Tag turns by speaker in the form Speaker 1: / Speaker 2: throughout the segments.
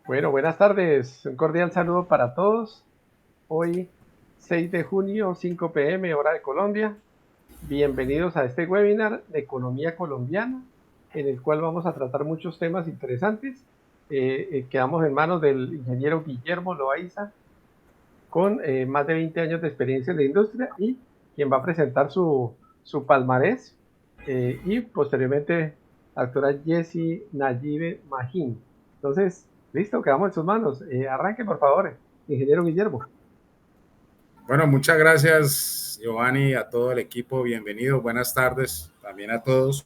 Speaker 1: Bueno, buenas tardes. Un cordial saludo para todos. Hoy, 6 de junio, 5 p.m., hora de Colombia. Bienvenidos a este webinar de economía colombiana, en el cual vamos a tratar muchos temas interesantes. Quedamos en manos del ingeniero Guillermo Loaiza, con más de 20 años de experiencia en la industria y quien va a presentar su palmarés. Y posteriormente, la doctora Jessie Nayibe Magín. Entonces, listo, quedamos en sus manos. Arranque, por favor, ingeniero Guillermo.
Speaker 2: Bueno, muchas gracias, Giovanni, a todo el equipo. Bienvenidos, buenas tardes también a todos.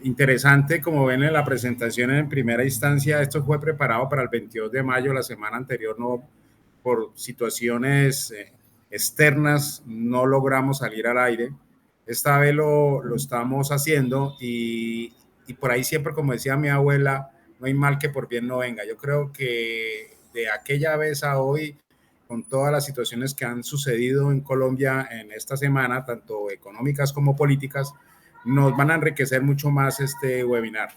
Speaker 2: Interesante, como ven en la presentación en primera instancia, esto fue preparado para el 22 de mayo, la semana anterior no, por situaciones externas, no logramos salir al aire. Esta vez lo estamos haciendo y por ahí siempre, como decía mi abuela, no hay mal que por bien no venga. Yo creo que de aquella vez a hoy, con todas las situaciones que han sucedido en Colombia en esta semana, tanto económicas como políticas, nos van a enriquecer mucho más este webinar.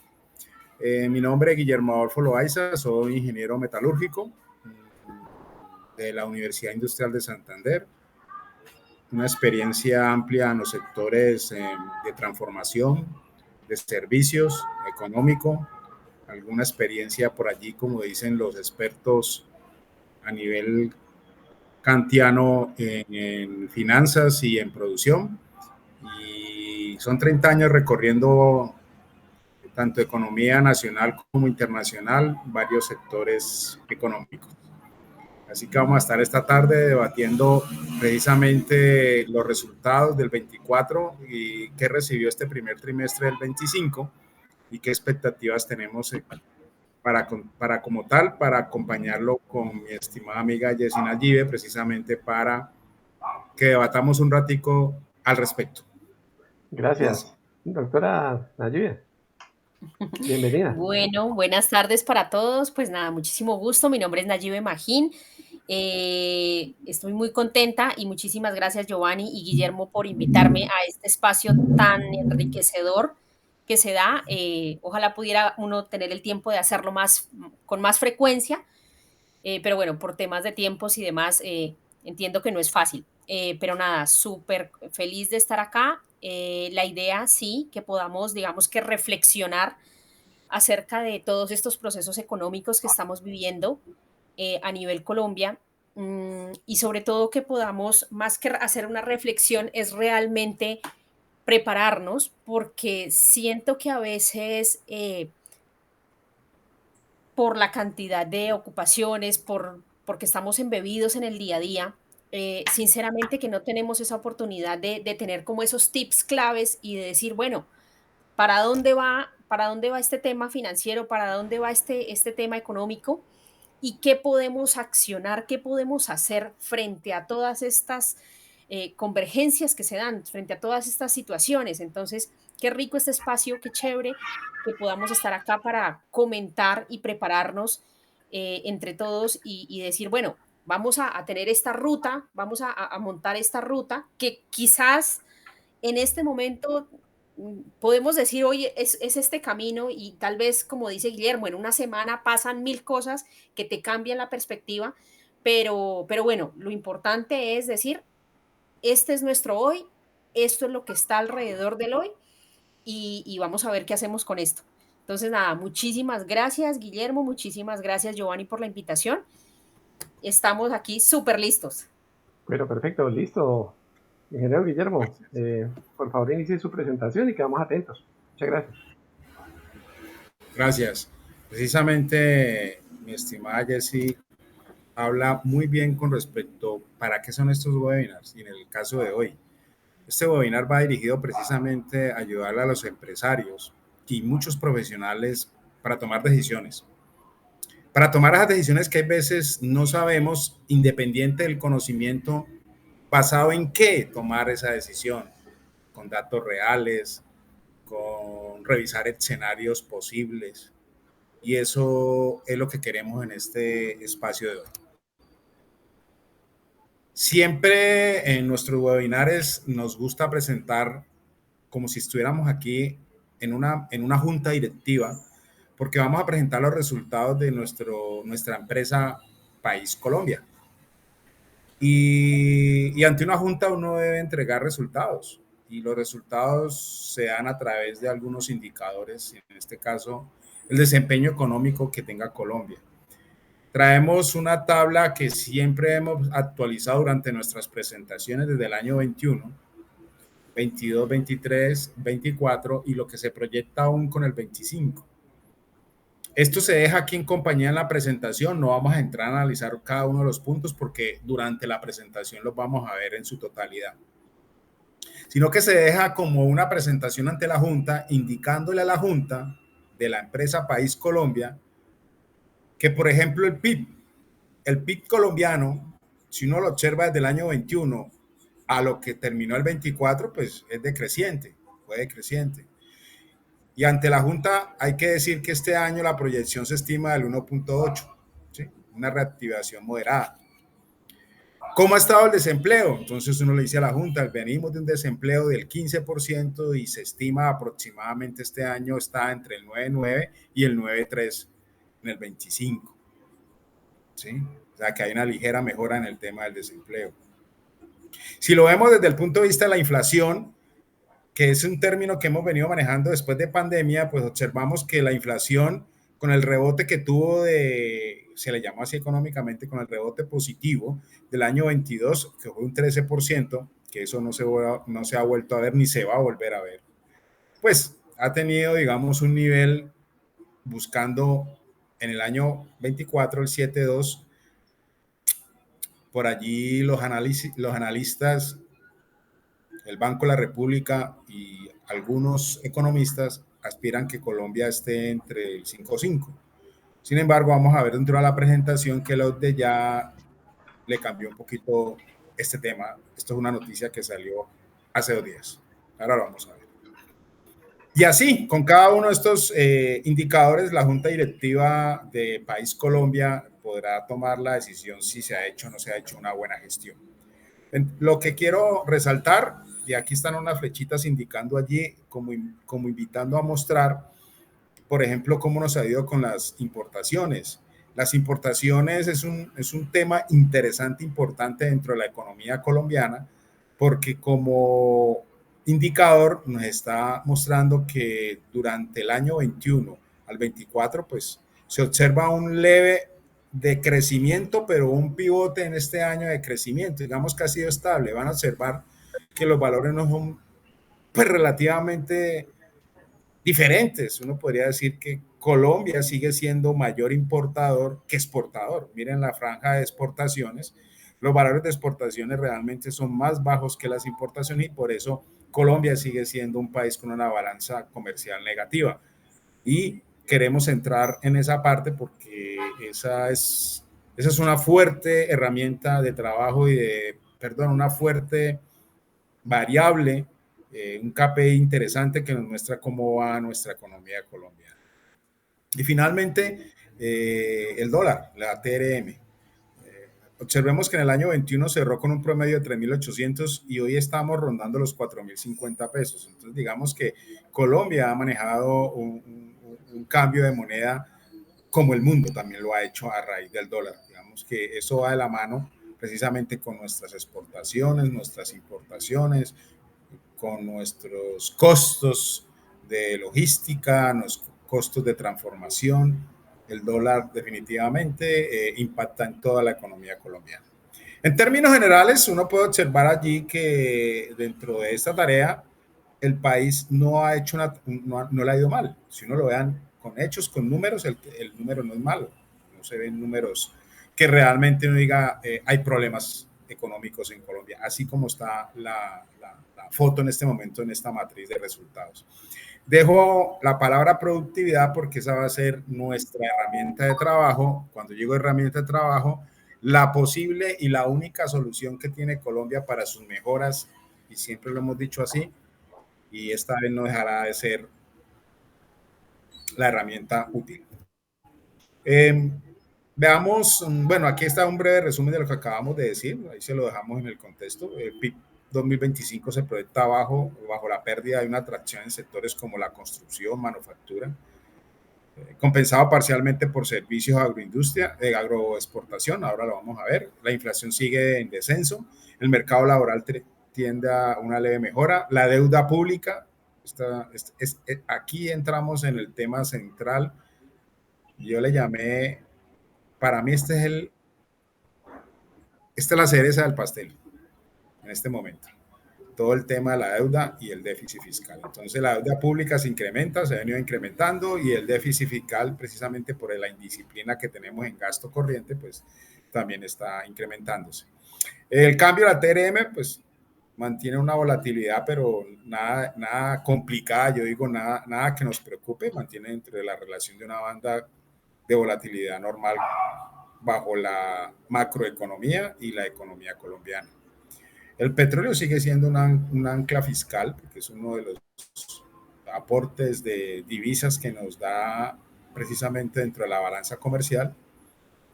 Speaker 2: Mi nombre es Guillermo Adolfo Loaiza, soy ingeniero metalúrgico de la Universidad Industrial de Santander, una experiencia amplia en los sectores de transformación, de servicios, económico, alguna experiencia por allí, como dicen los expertos, a nivel kantiano en finanzas y en producción. Y son 30 años recorriendo tanto economía nacional como internacional, varios sectores económicos. Así que vamos a estar esta tarde debatiendo precisamente los resultados del 24 y qué recibió este primer trimestre del 25 y qué expectativas tenemos para como tal, para acompañarlo con mi estimada amiga Yesina Give, precisamente para que debatamos un ratico al respecto. Jessy.
Speaker 1: Gracias. Doctora Nayibe, bienvenida.
Speaker 3: Bueno, buenas tardes para todos. Pues nada, muchísimo gusto. Mi nombre es Nayibe Magín. Estoy muy contenta y muchísimas gracias Giovanni y Guillermo por invitarme a este espacio tan enriquecedor que se da. Ojalá pudiera uno tener el tiempo de hacerlo con más frecuencia, pero bueno, por temas de tiempos y demás, entiendo que no es fácil. Pero nada, súper feliz de estar acá. La idea, sí, que podamos, digamos que reflexionar acerca de todos estos procesos económicos que estamos viviendo a nivel Colombia, y sobre todo que podamos, más que hacer una reflexión, es realmente prepararnos, porque siento que a veces por la cantidad de ocupaciones, porque estamos embebidos en el día a día, sinceramente que no tenemos esa oportunidad de tener como esos tips claves y de decir, bueno, para dónde va este tema financiero, para dónde va este tema económico y qué podemos accionar, qué podemos hacer frente a todas estas convergencias que se dan, frente a todas estas situaciones. Entonces, qué rico este espacio, qué chévere que podamos estar acá para comentar y prepararnos entre todos y decir, bueno, vamos a tener esta ruta, vamos a montar esta ruta que quizás en este momento podemos decir, oye, es este camino y tal vez, como dice Guillermo, en una semana pasan mil cosas que te cambian la perspectiva, pero bueno, lo importante es decir, este es nuestro hoy, esto es lo que está alrededor del hoy y vamos a ver qué hacemos con esto. Entonces, nada, muchísimas gracias, Guillermo, muchísimas gracias, Giovanni, por la invitación. Estamos aquí súper listos.
Speaker 1: Bueno, perfecto, listo. Ingeniero Guillermo, por favor, inicie su presentación y quedamos atentos. Muchas gracias.
Speaker 2: Gracias. Precisamente, mi estimada Jessie habla muy bien con respecto para qué son estos webinars y en el caso de hoy. Este webinar va dirigido precisamente a ayudarle a los empresarios y muchos profesionales para tomar decisiones. Para tomar esas decisiones que a veces no sabemos, independiente del conocimiento, basado en qué tomar esa decisión, con datos reales, con revisar escenarios posibles. Y eso es lo que queremos en este espacio de hoy. Siempre en nuestros webinares nos gusta presentar como si estuviéramos aquí en una junta directiva, porque vamos a presentar los resultados de nuestra empresa País Colombia. Y ante una junta uno debe entregar resultados, y los resultados se dan a través de algunos indicadores, en este caso el desempeño económico que tenga Colombia. Traemos una tabla que siempre hemos actualizado durante nuestras presentaciones desde el año 21, 22, 23, 24 y lo que se proyecta aún con el 25. Esto se deja aquí en compañía en la presentación, no vamos a entrar a analizar cada uno de los puntos porque durante la presentación los vamos a ver en su totalidad, sino que se deja como una presentación ante la Junta, indicándole a la Junta de la empresa País Colombia que, por ejemplo, el PIB colombiano, si uno lo observa desde el año 21 a lo que terminó el 24, pues es decreciente, fue decreciente. Y ante la Junta hay que decir que este año la proyección se estima del 1.8, ¿sí? Una reactivación moderada. ¿Cómo ha estado el desempleo? Entonces uno le dice a la Junta, venimos de un desempleo del 15% y se estima aproximadamente este año está entre el 9.9 y el 9.3 en el 25. ¿Sí? O sea que hay una ligera mejora en el tema del desempleo. Si lo vemos desde el punto de vista de la inflación, que es un término que hemos venido manejando después de pandemia, pues observamos que la inflación, con el rebote que tuvo se le llamó así económicamente, con el rebote positivo del año 22, que fue un 13%, que eso no se ha vuelto a ver ni se va a volver a ver, pues ha tenido, digamos, un nivel buscando en el año 24, el 7.2, por allí los analistas, el Banco de la República y algunos economistas aspiran que Colombia esté entre el 5.5. Sin embargo, vamos a ver dentro de la presentación que el OCDE ya le cambió un poquito este tema. Esto es una noticia que salió hace 2 días. Ahora lo vamos a ver. Y así, con cada uno de estos indicadores, la Junta Directiva de País Colombia podrá tomar la decisión si se ha hecho o no se ha hecho una buena gestión. Lo que quiero resaltar, y aquí están unas flechitas indicando allí, como invitando a mostrar, por ejemplo, cómo nos ha ido con las importaciones. Las importaciones es un tema interesante, importante dentro de la economía colombiana, porque como indicador nos está mostrando que durante el año 21 al 24, pues se observa un leve de crecimiento, pero un pivote en este año de crecimiento, digamos que ha sido estable. Van a observar que los valores no son pues relativamente diferentes. Uno podría decir que Colombia sigue siendo mayor importador que exportador. Miren la franja de exportaciones. Los valores de exportaciones realmente son más bajos que las importaciones y por eso Colombia sigue siendo un país con una balanza comercial negativa. Y queremos entrar en esa parte porque esa es una fuerte herramienta de trabajo una fuerte variable, un KPI interesante que nos muestra cómo va nuestra economía colombiana. Y finalmente, el dólar, la TRM. Observemos que en el año 21 cerró con un promedio de 3.800 y hoy estamos rondando los 4.050 pesos. Entonces, digamos que Colombia ha manejado un cambio de moneda como el mundo también lo ha hecho a raíz del dólar. Digamos que eso va de la mano precisamente con nuestras exportaciones, nuestras importaciones, con nuestros costos de logística, nuestros costos de transformación. El dólar definitivamente impacta en toda la economía colombiana. En términos generales, uno puede observar allí que dentro de esta tarea el país no ha hecho no le ha ido mal. Si uno lo vean con hechos, con números, el número no es malo. No se ven números que realmente uno diga hay problemas económicos en Colombia, así como está la foto en este momento en esta matriz de resultados. Dejo la palabra productividad porque esa va a ser nuestra herramienta de trabajo. Cuando digo herramienta de trabajo, la posible y la única solución que tiene Colombia para sus mejoras, y siempre lo hemos dicho así, y esta vez no dejará de ser la herramienta útil. Veamos, bueno, aquí está un breve resumen de lo que acabamos de decir, ahí se lo dejamos en el contexto. El PIB 2025 se proyecta bajo la pérdida de una atracción en sectores como la construcción, manufactura. compensado parcialmente por servicios agroindustria, agroexportación, ahora lo vamos a ver. La inflación sigue en descenso, el mercado laboral tiende a una leve mejora, la deuda pública, aquí entramos en el tema central, yo le llamé, para mí esta es la cereza del pastel en este momento. Todo el tema de la deuda y el déficit fiscal. Entonces la deuda pública se incrementa, se ha venido incrementando y el déficit fiscal, precisamente por la indisciplina que tenemos en gasto corriente, pues también está incrementándose. El cambio de la TRM, pues mantiene una volatilidad, pero nada complicada, yo digo nada que nos preocupe, mantiene entre la relación de una banda de volatilidad normal bajo la macroeconomía y la economía colombiana. El petróleo sigue siendo un ancla fiscal, porque es uno de los aportes de divisas que nos da precisamente dentro de la balanza comercial.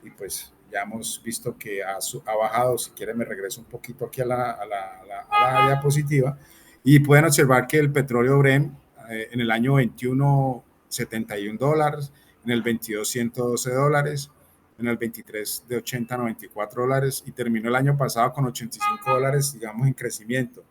Speaker 2: Y pues ya hemos visto que ha bajado. Si quieren me regreso un poquito aquí a la diapositiva. Y pueden observar que el petróleo Brent en el año 21, $71, en el 22, $112, en el 23 de 80 a $94 y terminó el año pasado con $85, digamos, en crecimiento.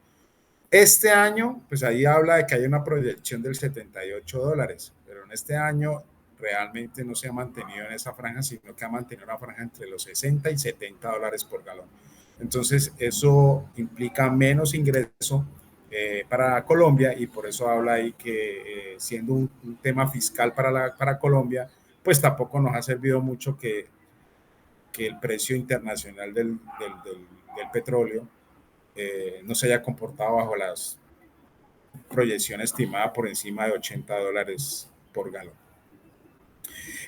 Speaker 2: Este año, pues ahí habla de que hay una proyección del $78, pero en este año realmente no se ha mantenido en esa franja, sino que ha mantenido una franja entre los $60 y $70 por galón. Entonces, eso implica menos ingreso para Colombia y por eso habla ahí que siendo un tema fiscal para Colombia, pues tampoco nos ha servido mucho que el precio internacional del petróleo no se haya comportado bajo las proyecciones estimadas por encima de $80 por galón.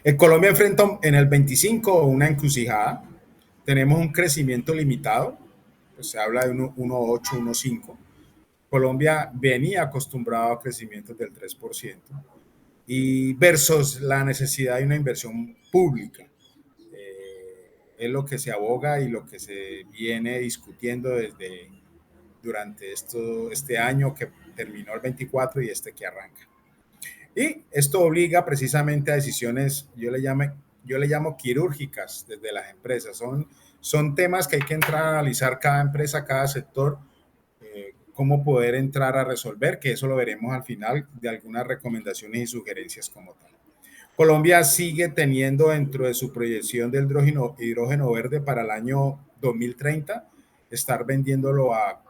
Speaker 2: En Colombia enfrenta en el 25 una encrucijada. Tenemos un crecimiento limitado, pues se habla de 1,8, 1,5. Colombia venía acostumbrado a crecimientos del 3% y versus la necesidad de una inversión pública. Es lo que se aboga y lo que se viene discutiendo durante este año que terminó el 24 y este que arranca. Y esto obliga precisamente a decisiones, yo le llamo quirúrgicas desde las empresas. Son temas que hay que entrar a analizar cada empresa, cada sector, cómo poder entrar a resolver, que eso lo veremos al final de algunas recomendaciones y sugerencias como tal. Colombia sigue teniendo dentro de su proyección del hidrógeno verde para el año 2030, estar vendiéndolo a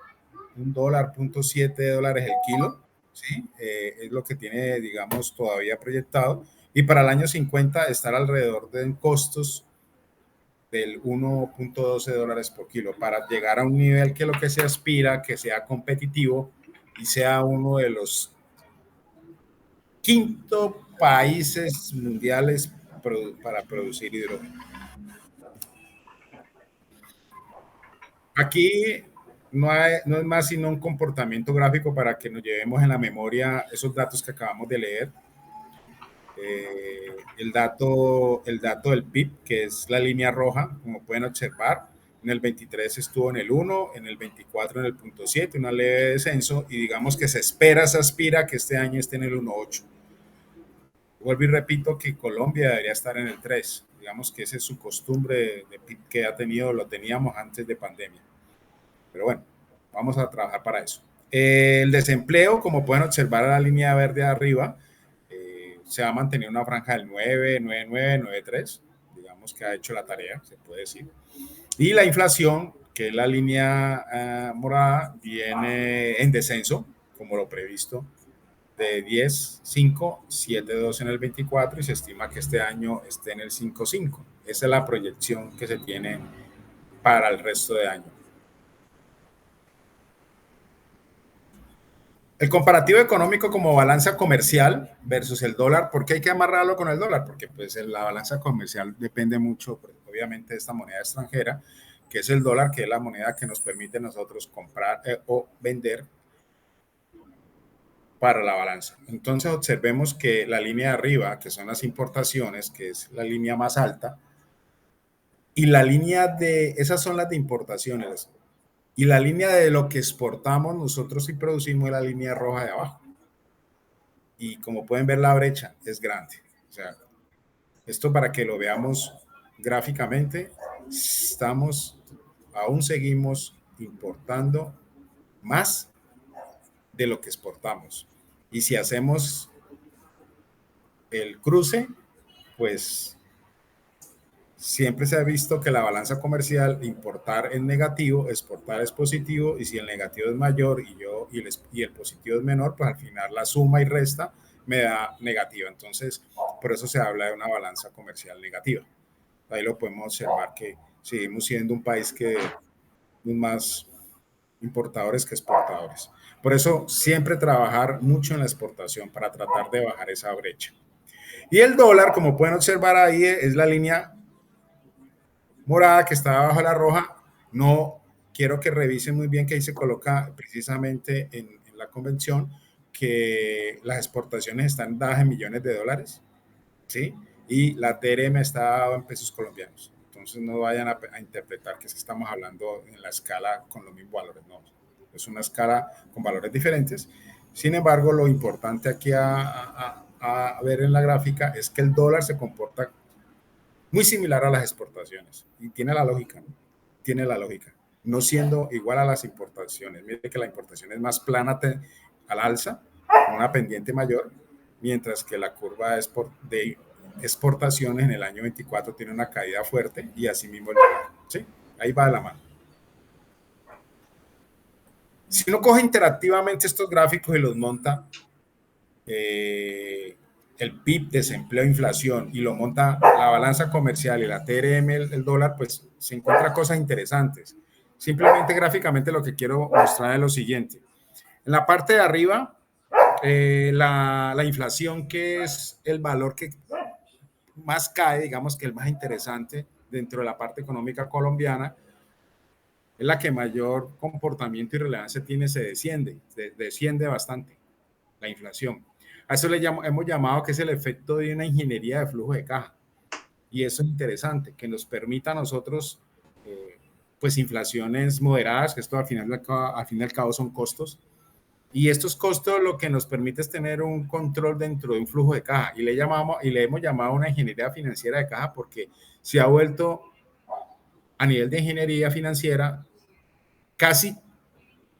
Speaker 2: $1.7 el kilo, ¿sí? Es lo que tiene, digamos, todavía proyectado. Y para el año 50 estar alrededor de costos del $1.12 por kilo para llegar a un nivel que lo que se aspira, que sea competitivo y sea uno de los quinto países mundiales para producir hidrógeno. Aquí no es más sino un comportamiento gráfico para que nos llevemos en la memoria esos datos que acabamos de leer. El dato del PIB, que es la línea roja, como pueden observar, en el 23 estuvo en el 1, en el 24 en el 0.7, una leve descenso, y digamos que se aspira que este año esté en el 1.8. Vuelvo y repito que Colombia debería estar en el 3. Digamos que esa es su costumbre de PIB que ha tenido, lo teníamos antes de pandemia. Pero bueno, vamos a trabajar para eso. El desempleo, como pueden observar a la línea verde de arriba, se ha mantenido una franja del 9, 9,9, 9,3. Digamos que ha hecho la tarea, se puede decir. Y la inflación, que es la línea morada, viene en descenso, como lo previsto, de 10,5, 7,2 en el 24 y se estima que este año esté en el 5,5. Esa es la proyección que se tiene para el resto de año. El comparativo económico como balanza comercial versus el dólar. ¿Por qué hay que amarrarlo con el dólar? Porque pues la balanza comercial depende mucho, pues, obviamente, de esta moneda extranjera, que es el dólar, que es la moneda que nos permite nosotros comprar o vender para la balanza. Entonces observemos que la línea de arriba, que son las importaciones, que es la línea más alta, y la línea de, esas son las de importaciones, y la línea de lo que exportamos nosotros y producimos es la línea roja de abajo. Y como pueden ver, la brecha es grande. O sea, esto para que lo veamos gráficamente, aún seguimos importando más de lo que exportamos. Y si hacemos el cruce, pues siempre se ha visto que la balanza comercial, importar es negativo, exportar es positivo, y si el negativo es mayor y el positivo es menor, pues al final la suma y resta me da negativa. Entonces, por eso se habla de una balanza comercial negativa. Ahí lo podemos observar que seguimos siendo un país que es más importadores que exportadores. Por eso siempre trabajar mucho en la exportación para tratar de bajar esa brecha. Y el dólar, como pueden observar ahí, es la línea morada que está abajo de la roja. No quiero que revisen muy bien que ahí se coloca precisamente en la convención que las exportaciones están dadas en millones de dólares, ¿sí? Y la TRM está dada en pesos colombianos. Entonces no vayan a interpretar que es que estamos hablando en la escala con los mismos valores, no. Es una escala con valores diferentes. Sin embargo, lo importante aquí a ver en la gráfica es que el dólar se comporta muy similar a las exportaciones. Y tiene la lógica, ¿no? Tiene la lógica. No siendo igual a las importaciones. Mire que la importación es más plana al alza, con una pendiente mayor, mientras que la curva de exportaciones en el año 24 tiene una caída fuerte y así mismo el dólar. ¿Sí? Ahí va de la mano. Si uno coge interactivamente estos gráficos y los monta, el PIB, desempleo, inflación, y lo monta la balanza comercial y la TRM, el dólar, pues se encuentra cosas interesantes. Simplemente gráficamente lo que quiero mostrar es lo siguiente. En la parte de arriba, la inflación, que es el valor que más cae, digamos que el más interesante dentro de la parte económica colombiana, es la que mayor comportamiento y relevancia tiene, desciende bastante, la inflación. A eso hemos llamado que es el efecto de una ingeniería de flujo de caja. Y eso es interesante, que nos permita a nosotros, pues, inflaciones moderadas, que esto al fin y al cabo son costos. Y estos costos lo que nos permite es tener un control dentro de un flujo de caja. Y le hemos llamado una ingeniería financiera de caja porque se ha vuelto, a nivel de ingeniería financiera, casi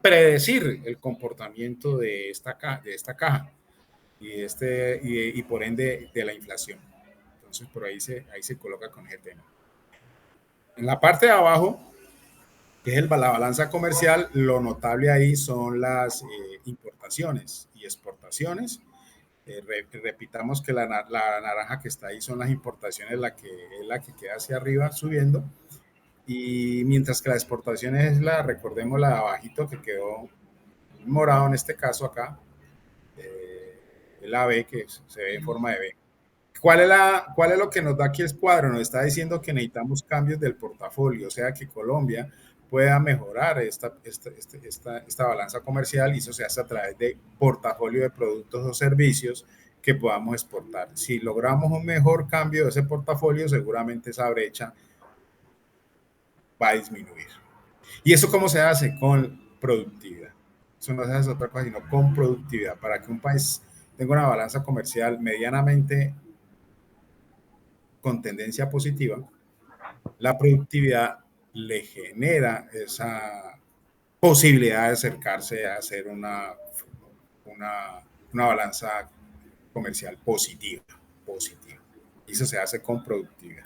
Speaker 2: predecir el comportamiento de esta caja y por ende de la inflación. Entonces, por ahí se coloca con ese tema. En la parte de abajo, que es la balanza comercial, lo notable ahí son las importaciones y exportaciones. Repitamos que la naranja que está ahí son las importaciones, es la que queda hacia arriba subiendo, y mientras que la exportación es recordemos la de abajito que quedó morado en este caso acá, la B que se ve en forma de B. ¿Cuál es lo que nos da aquí el cuadro? Nos está diciendo que necesitamos cambios del portafolio, o sea que Colombia pueda mejorar esta balanza comercial, y eso se hace a través de portafolio de productos o servicios que podamos exportar. Si logramos un mejor cambio de ese portafolio, seguramente esa brecha va a disminuir. ¿Y eso cómo se hace? Con productividad. Eso no se hace otra cosa, sino con productividad. Para que un país tenga una balanza comercial medianamente con tendencia positiva, la productividad le genera esa posibilidad de acercarse a hacer una balanza comercial positiva. Y eso se hace con productividad.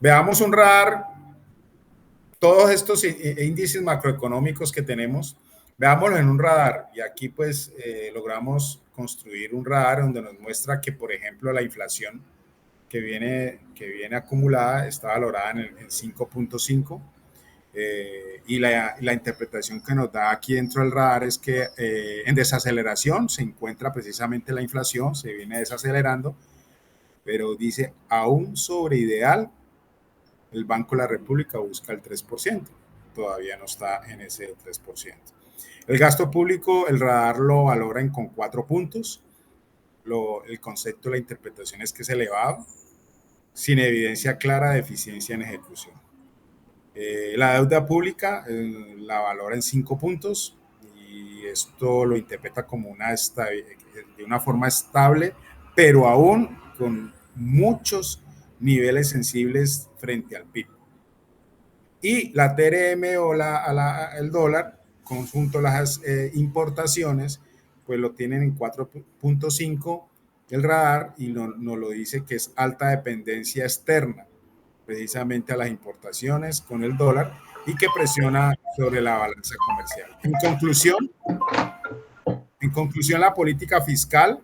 Speaker 2: Veamos un radar, todos estos índices macroeconómicos que tenemos, veámoslo en un radar. Y aquí pues logramos construir un radar donde nos muestra que, por ejemplo, la inflación que viene acumulada está valorada en 5.5, y la interpretación que nos da aquí dentro del radar es que en desaceleración se encuentra precisamente la inflación, se viene desacelerando, pero dice aún sobre ideal. El Banco de la República busca el 3%, todavía no está en ese 3%. El gasto público, el radar lo valora con 4 puntos. El concepto, la interpretación es que es elevado, sin evidencia clara de eficiencia en ejecución. La deuda pública la valora en 5 puntos, y esto lo interpreta como de una forma estable, pero aún con muchos niveles sensibles frente al PIB. Y la TRM o el dólar, conjunto las importaciones, pues lo tienen en 4.5 el radar y nos lo dice que es alta dependencia externa, precisamente a las importaciones con el dólar y que presiona sobre la balanza comercial. En conclusión, la política fiscal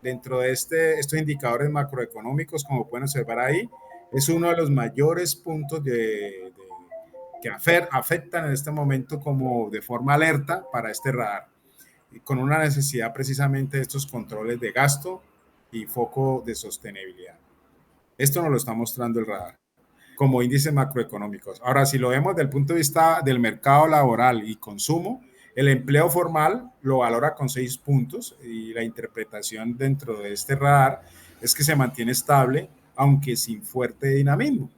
Speaker 2: dentro de estos indicadores macroeconómicos, como pueden observar ahí, es uno de los mayores puntos que afectan en este momento como de forma alerta para este radar, con una necesidad precisamente de estos controles de gasto y foco de sostenibilidad. Esto nos lo está mostrando el radar como índices macroeconómicos. Ahora, si lo vemos desde el punto de vista del mercado laboral y consumo, el empleo formal lo valora con 6 puntos y la interpretación dentro de este radar es que se mantiene estable, aunque sin fuerte dinamismo.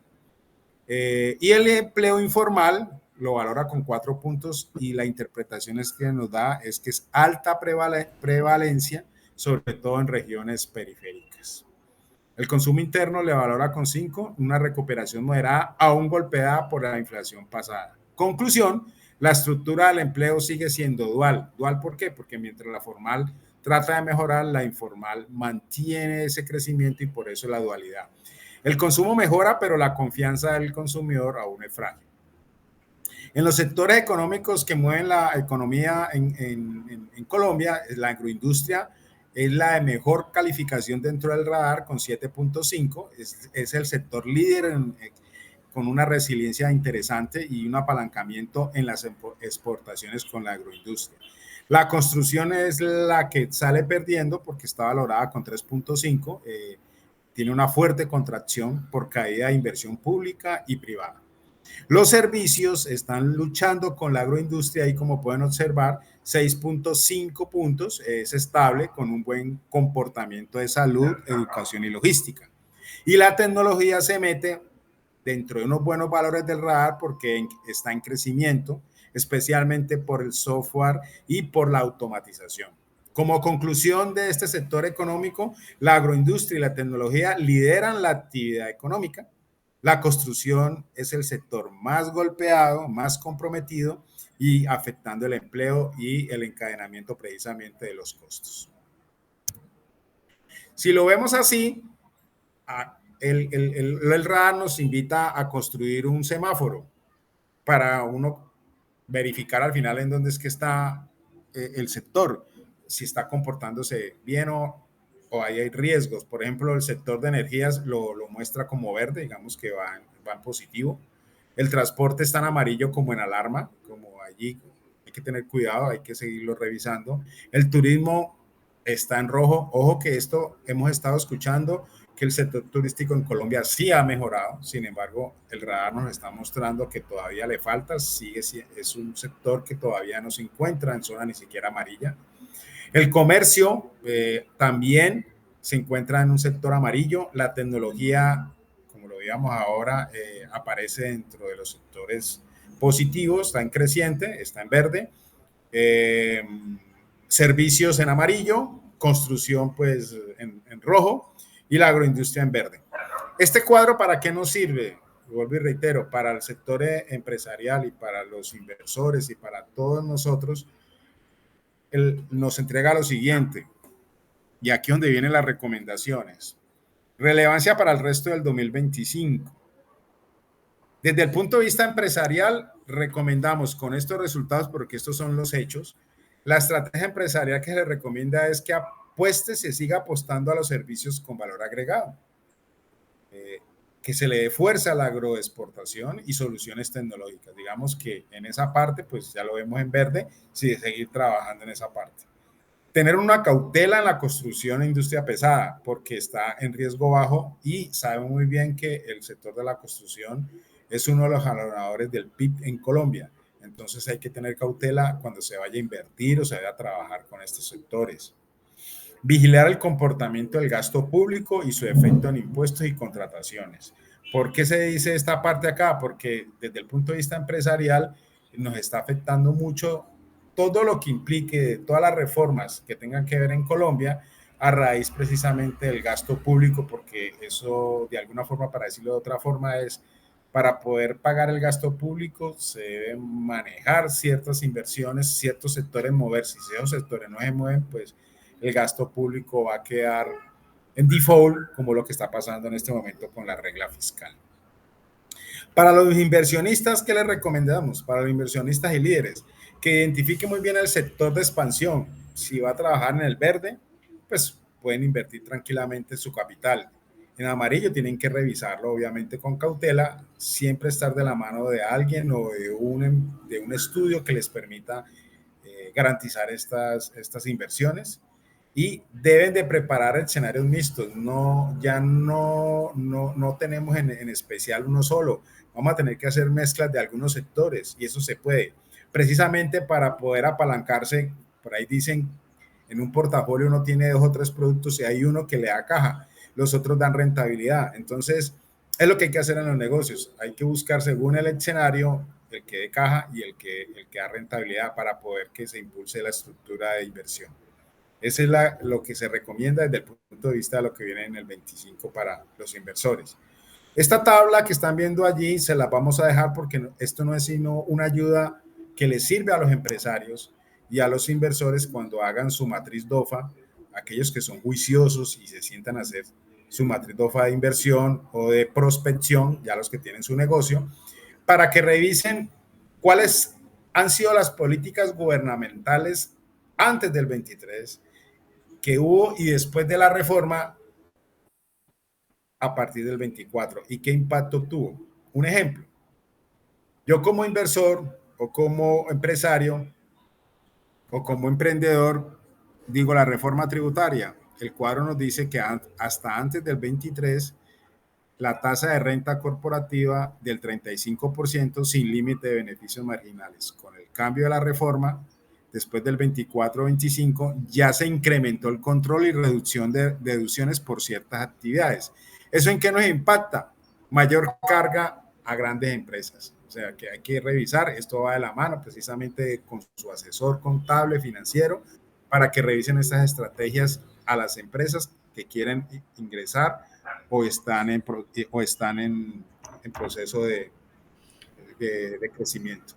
Speaker 2: Y el empleo informal lo valora con 4 puntos y la interpretación que nos da es que es alta prevalencia, sobre todo en regiones periféricas. El consumo interno le valora con 5, una recuperación moderada, aún golpeada por la inflación pasada. Conclusión, la estructura del empleo sigue siendo dual. ¿Dual por qué? Porque mientras la formal trata de mejorar, la informal mantiene ese crecimiento y por eso la dualidad. El consumo mejora, pero la confianza del consumidor aún es frágil. En los sectores económicos que mueven la economía en Colombia, la agroindustria es la de mejor calificación dentro del radar con 7.5, es el sector líder con una resiliencia interesante y un apalancamiento en las exportaciones con la agroindustria. La construcción es la que sale perdiendo porque está valorada con 3.5, tiene una fuerte contracción por caída de inversión pública y privada. Los servicios están luchando con la agroindustria y como pueden observar, 6.5 puntos, es estable con un buen comportamiento de salud, educación y logística. Y la tecnología se mete dentro de unos buenos valores del radar porque está en crecimiento, especialmente por el software y por la automatización. Como conclusión de este sector económico, la agroindustria y la tecnología lideran la actividad económica. La construcción es el sector más golpeado, más comprometido y afectando el empleo y el encadenamiento precisamente de los costos. Si lo vemos así, el radar nos invita a construir un semáforo para uno verificar al final en dónde es que está el sector, si está comportándose bien o ahí hay riesgos. Por ejemplo, el sector de energías lo muestra como verde, digamos que va en positivo. El transporte está en amarillo como en alarma, como allí hay que tener cuidado, hay que seguirlo revisando. El turismo está en rojo. Ojo que esto hemos estado escuchando que el sector turístico en Colombia sí ha mejorado, sin embargo, el radar nos está mostrando que todavía le falta, es un sector que todavía no se encuentra en zona ni siquiera amarilla. El comercio también se encuentra en un sector amarillo. La tecnología, como lo veíamos ahora, aparece dentro de los sectores positivos, está en creciente, está en verde. Servicios en amarillo, construcción pues en rojo y la agroindustria en verde. ¿Este cuadro para qué nos sirve? Vuelvo y reitero, para el sector empresarial y para los inversores y para todos nosotros, nos entrega lo siguiente, y aquí es donde vienen las recomendaciones. Relevancia para el resto del 2025. Desde el punto de vista empresarial, recomendamos con estos resultados, porque estos son los hechos, la estrategia empresarial que se recomienda es que se siga apostando a los servicios con valor agregado, que se le dé fuerza a la agroexportación y soluciones tecnológicas. Digamos que en esa parte, pues ya lo vemos en verde, sí, seguir trabajando en esa parte. Tener una cautela en la construcción e industria pesada, porque está en riesgo bajo y sabemos muy bien que el sector de la construcción es uno de los jalonadores del PIB en Colombia. Entonces hay que tener cautela cuando se vaya a invertir o se vaya a trabajar con estos sectores. Vigilar el comportamiento del gasto público y su efecto en impuestos y contrataciones. ¿Por qué se dice esta parte acá? Porque desde el punto de vista empresarial nos está afectando mucho todo lo que implique, todas las reformas que tengan que ver en Colombia, a raíz precisamente del gasto público, porque eso de alguna forma, para decirlo de otra forma, es para poder pagar el gasto público se deben manejar ciertas inversiones, ciertos sectores moverse. Si esos sectores no se mueven, pues el gasto público va a quedar en default, como lo que está pasando en este momento con la regla fiscal. Para los inversionistas, ¿qué les recomendamos? Para los inversionistas y líderes, que identifiquen muy bien el sector de expansión. Si va a trabajar en el verde, pues pueden invertir tranquilamente su capital. En amarillo tienen que revisarlo, obviamente, con cautela, siempre estar de la mano de alguien o de un estudio que les permita garantizar estas inversiones, y deben de preparar escenarios mixtos. No tenemos en especial uno solo. Vamos a tener que hacer mezclas de algunos sectores y eso se puede, precisamente para poder apalancarse. Por ahí dicen, en un portafolio uno tiene 2 o 3 productos y hay uno que le da caja, los otros dan rentabilidad. Entonces, es lo que hay que hacer en los negocios. Hay que buscar según el escenario el que dé caja y el que da rentabilidad para poder que se impulse la estructura de inversión. Eso es lo que se recomienda desde el punto de vista de lo que viene en el 25 para los inversores. Esta tabla que están viendo allí se la vamos a dejar porque esto no es sino una ayuda que les sirve a los empresarios y a los inversores cuando hagan su matriz DOFA, aquellos que son juiciosos y se sientan a hacer su matriz DOFA de inversión o de prospección, ya los que tienen su negocio, para que revisen cuáles han sido las políticas gubernamentales antes del 23 que hubo y después de la reforma a partir del 24 y qué impacto tuvo. Un ejemplo, yo como inversor o como empresario o como emprendedor digo la reforma tributaria. El cuadro nos dice que hasta antes del 23 la tasa de renta corporativa del 35% sin límite de beneficios marginales. Con el cambio de la reforma, después del 24-25, ya se incrementó el control y reducción de deducciones por ciertas actividades. ¿Eso en qué nos impacta? Mayor carga a grandes empresas. O sea, que hay que revisar, esto va de la mano precisamente con su asesor contable financiero para que revisen estas estrategias a las empresas que quieren ingresar o están en proceso de crecimiento.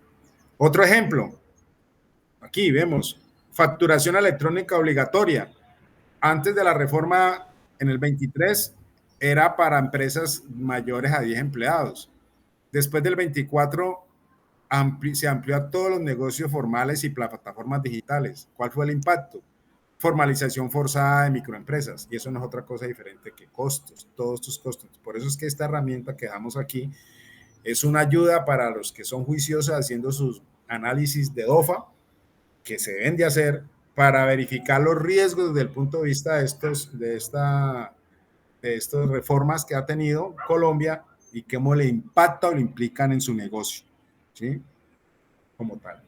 Speaker 2: Otro ejemplo, aquí vemos facturación electrónica obligatoria. Antes de la reforma en el 23 era para empresas mayores a 10 empleados. Después del 24 se amplió a todos los negocios formales y plataformas digitales. ¿Cuál fue el impacto? Formalización forzada de microempresas, y eso no es otra cosa diferente que costos, todos tus costos. Por eso es que esta herramienta que damos aquí es una ayuda para los que son juiciosos haciendo sus análisis de DOFA, que se deben de hacer para verificar los riesgos desde el punto de vista de estas reformas que ha tenido Colombia y cómo le impacta o le implican en su negocio, ¿sí? Como tal.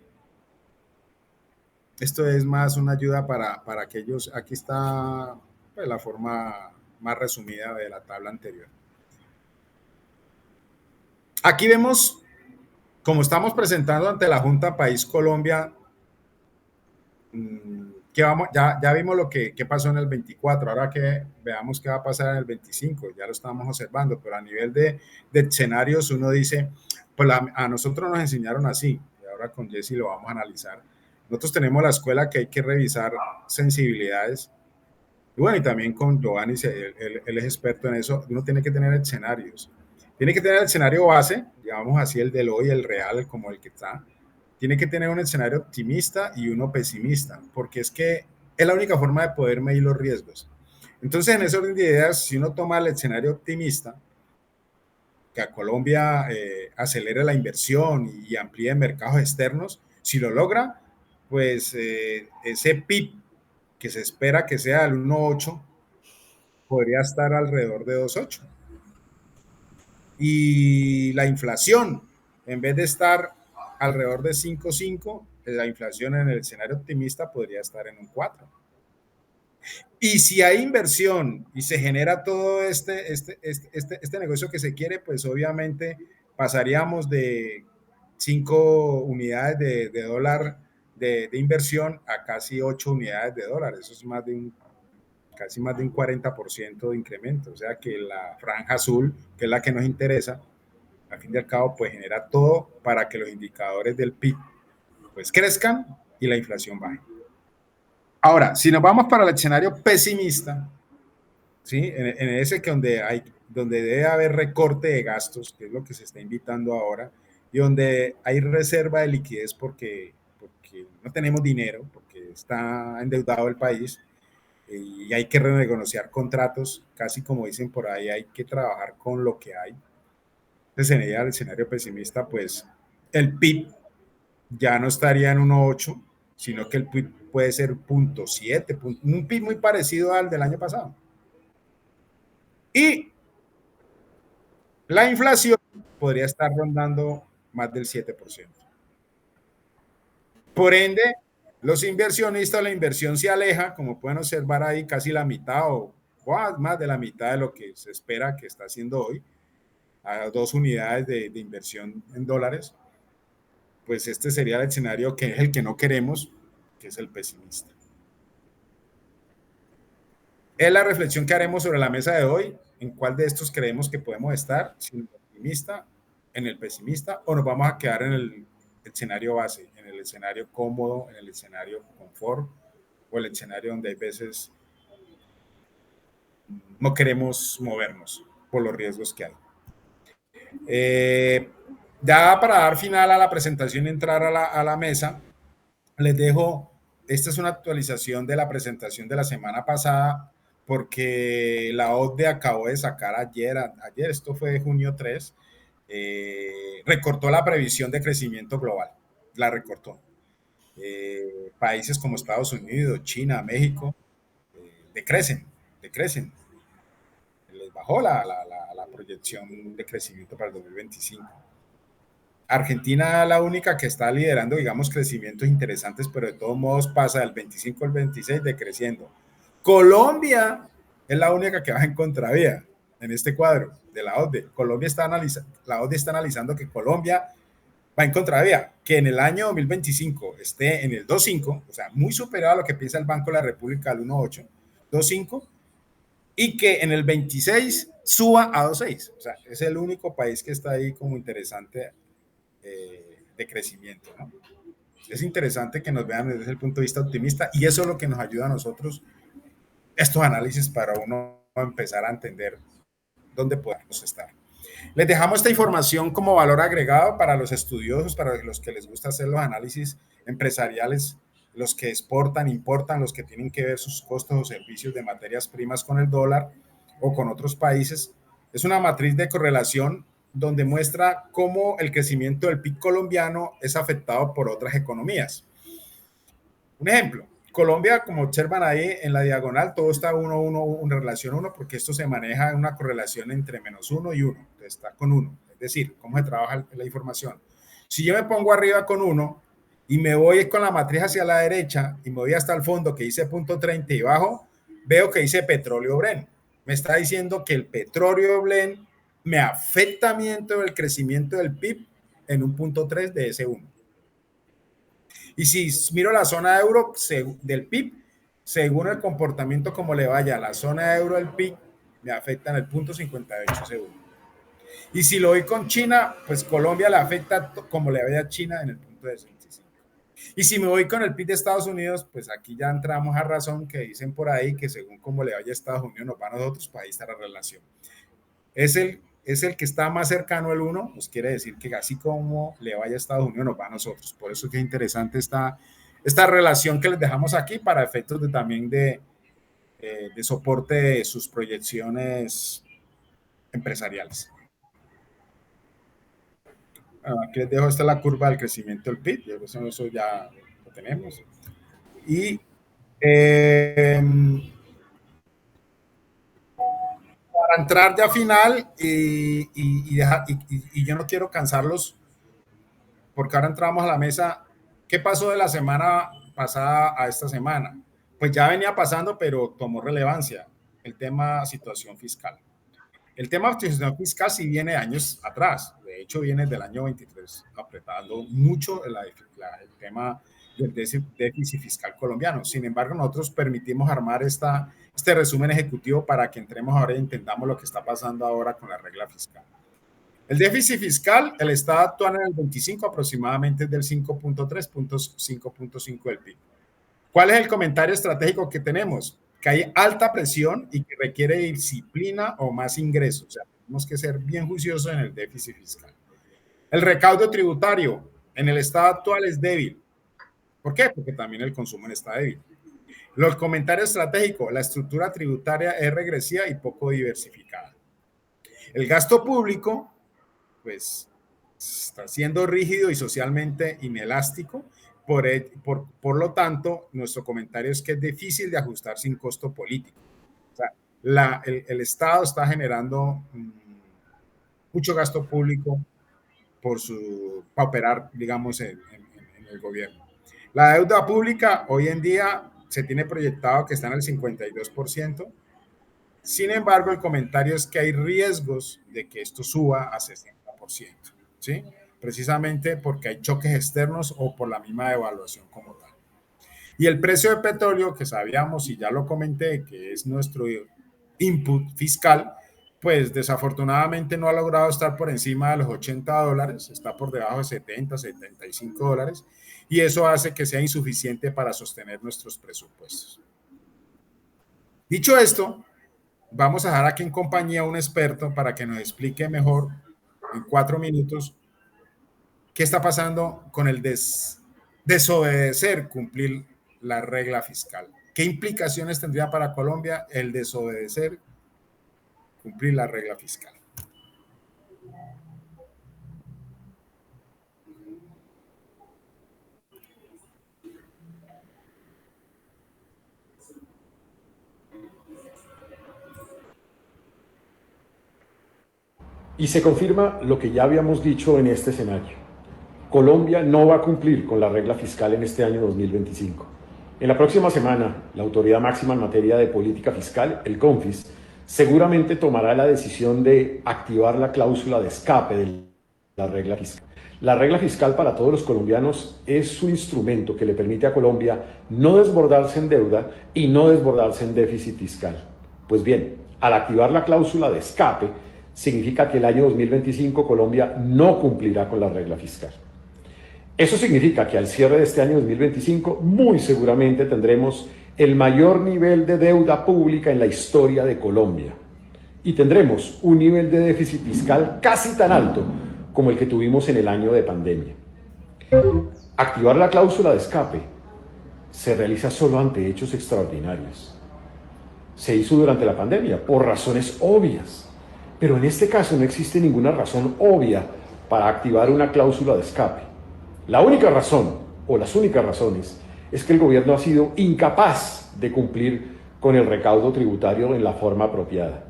Speaker 2: Esto es más una ayuda para aquellos, aquí está pues, la forma más resumida de la tabla anterior. Aquí vemos, como estamos presentando ante la Junta País Colombia, que ya vimos lo que pasó en el 24, ahora que veamos qué va a pasar en el 25, ya lo estamos observando, pero a nivel de escenarios uno dice, pues a nosotros nos enseñaron así, y ahora con Jesse lo vamos a analizar. Nosotros tenemos la escuela que hay que revisar sensibilidades. Y bueno, y también con Giovanni, él es experto en eso. Uno tiene que tener escenarios. Tiene que tener el escenario base, digamos así, el del hoy, el real, como el que está. Tiene que tener un escenario optimista y uno pesimista, porque es que es la única forma de poder medir los riesgos. Entonces, en ese orden de ideas, si uno toma el escenario optimista, que a Colombia acelere la inversión y amplíe mercados externos, si lo logra, pues ese PIB que se espera que sea el 1.8 podría estar alrededor de 2.8. Y la inflación, en vez de estar alrededor de 5.5, la inflación en el escenario optimista podría estar en un 4. Y si hay inversión y se genera todo este negocio que se quiere, pues obviamente pasaríamos de 5 unidades de dólar de inversión a casi 8 unidades de dólar. Eso es casi más de un 40% de incremento. O sea que la franja azul, que es la que nos interesa, al fin y al cabo, pues genera todo para que los indicadores del PIB pues crezcan y la inflación baje. Ahora, si nos vamos para el escenario pesimista, ¿sí? En ese que donde debe haber recorte de gastos, que es lo que se está invitando ahora, y donde hay reserva de liquidez porque no tenemos dinero, porque está endeudado el país, y hay que renegociar contratos, casi como dicen por ahí, hay que trabajar con lo que hay. Entonces, en el escenario pesimista, pues el PIB ya no estaría en 1.8, sino que el PIB puede ser 0.7, un PIB muy parecido al del año pasado. Y la inflación podría estar rondando más del 7%. Por ende, los inversionistas, la inversión se aleja, como pueden observar ahí, casi la mitad o más de la mitad de lo que se espera que está haciendo hoy, a 2 unidades de inversión en dólares. Pues este sería el escenario que es el que no queremos, que es el pesimista. Es la reflexión que haremos sobre la mesa de hoy, en cuál de estos creemos que podemos estar, si en el optimista, en el pesimista, o nos vamos a quedar en el escenario base, en el escenario cómodo, en el escenario confort, o el escenario donde hay veces no queremos movernos por los riesgos que hay. Ya para dar final a la presentación y entrar a la mesa, les dejo, esta es una actualización de la presentación de la semana pasada, porque la OCDE acabó de sacar ayer, esto fue de junio 3, recortó la previsión de crecimiento global, la recortó. Países como Estados Unidos, China, México, decrecen, les bajó la proyección de crecimiento para el 2025. Argentina es la única que está liderando, digamos, crecimientos interesantes, pero de todos modos pasa del 25 al 26 decreciendo. Colombia es la única que va en contravía en este cuadro de la OCDE. La OCDE está analizando que Colombia va en contravía, que en el año 2025 esté en el 2.5, o sea, muy superior a lo que piensa el Banco de la República al 1.8, 2.5, y que en el 26 suba a 2.6. O sea, es el único país que está ahí como interesante de crecimiento, ¿no? Es interesante que nos vean desde el punto de vista optimista y eso es lo que nos ayuda a nosotros, estos análisis, para uno empezar a entender dónde podemos estar. Les dejamos esta información como valor agregado para los estudiosos, para los que les gusta hacer los análisis empresariales, los que exportan, importan, los que tienen que ver sus costos o servicios de materias primas con el dólar o con otros países. Es una matriz de correlación donde muestra cómo el crecimiento del PIB colombiano es afectado por otras economías. Un ejemplo, Colombia, como observan ahí en la diagonal, todo está 1, en relación 1, porque esto se maneja en una correlación entre -1 y 1, entonces está con 1, es decir, cómo se trabaja la información. Si yo me pongo arriba con 1 y me voy con la matriz hacia la derecha y me voy hasta el fondo que dice 0.30 y bajo, veo que dice petróleo Brent. Me está diciendo que el petróleo Brent me afecta a mí dentro del crecimiento del PIB en un 0.3 de ese 1. Y si miro la zona euro del PIB, según el comportamiento como le vaya a la zona euro del PIB, me afecta en el 0.58 según. Y si lo voy con China, pues Colombia le afecta como le vaya a China en el 0.65. Y si me voy con el PIB de Estados Unidos, pues aquí ya entramos a razón que dicen por ahí que según como le vaya a Estados Unidos, nos van a otros países a la relación. Es el que está más cercano al 1, pues quiere decir que así como le vaya a Estados Unidos, nos va a nosotros. Por eso es que es interesante esta relación que les dejamos aquí para efectos también de soporte de sus proyecciones empresariales. Aquí les dejo, esta es la curva del crecimiento del PIB, eso ya lo tenemos. Y para entrar ya final y yo no quiero cansarlos porque ahora entramos a la mesa. ¿Qué pasó de la semana pasada a esta semana? Pues ya venía pasando, pero tomó relevancia el tema situación fiscal. El tema situación fiscal sí viene años atrás, de hecho viene del año 23, apretando mucho el tema del déficit fiscal colombiano. Sin embargo, nosotros permitimos armar este resumen ejecutivo para que entremos ahora y entendamos lo que está pasando ahora con la regla fiscal. El déficit fiscal, el Estado actual en el 25 aproximadamente es del 5.3, 5.5 del PIB. ¿Cuál es el comentario estratégico que tenemos? Que hay alta presión y que requiere disciplina o más ingresos. O sea, tenemos que ser bien juiciosos en el déficit fiscal. El recaudo tributario en el estado actual es débil. ¿Por qué? Porque también el consumo está débil. Los comentarios estratégicos, la estructura tributaria es regresiva y poco diversificada. El gasto público, pues, está siendo rígido y socialmente inelástico. Por lo tanto, nuestro comentario es que es difícil de ajustar sin costo político. O sea, el Estado está generando mucho gasto público para operar, digamos, en el gobierno. La deuda pública hoy en día se tiene proyectado que está en el 52%. Sin embargo, el comentario es que hay riesgos de que esto suba a 60%, ¿sí? Precisamente porque hay choques externos o por la misma devaluación como tal. Y el precio de petróleo, que sabíamos y ya lo comenté, que es nuestro input fiscal, pues desafortunadamente no ha logrado estar por encima de los $80, está por debajo de 70, $75, y eso hace que sea insuficiente para sostener nuestros presupuestos. Dicho esto, vamos a dejar aquí en compañía a un experto para que nos explique mejor en 4 minutos qué está pasando con el desobedecer cumplir la regla fiscal. ¿Qué implicaciones tendría para Colombia el desobedecer cumplir la regla fiscal?
Speaker 4: Y se confirma lo que ya habíamos dicho en este escenario. Colombia no va a cumplir con la regla fiscal en este año 2025. En la próxima semana, la autoridad máxima en materia de política fiscal, el CONFIS, seguramente tomará la decisión de activar la cláusula de escape de la regla fiscal. La regla fiscal para todos los colombianos es un instrumento que le permite a Colombia no desbordarse en deuda y no desbordarse en déficit fiscal. Pues bien, al activar la cláusula de escape, significa que el año 2025 Colombia no cumplirá con la regla fiscal. Eso significa que al cierre de este año 2025 muy seguramente tendremos el mayor nivel de deuda pública en la historia de Colombia y tendremos un nivel de déficit fiscal casi tan alto como el que tuvimos en el año de pandemia. Activar la cláusula de escape se realiza solo ante hechos extraordinarios. Se hizo durante la pandemia por razones obvias. Pero en este caso no existe ninguna razón obvia para activar una cláusula de escape. La única razón, o las únicas razones, es que el gobierno ha sido incapaz de cumplir con el recaudo tributario en la forma apropiada.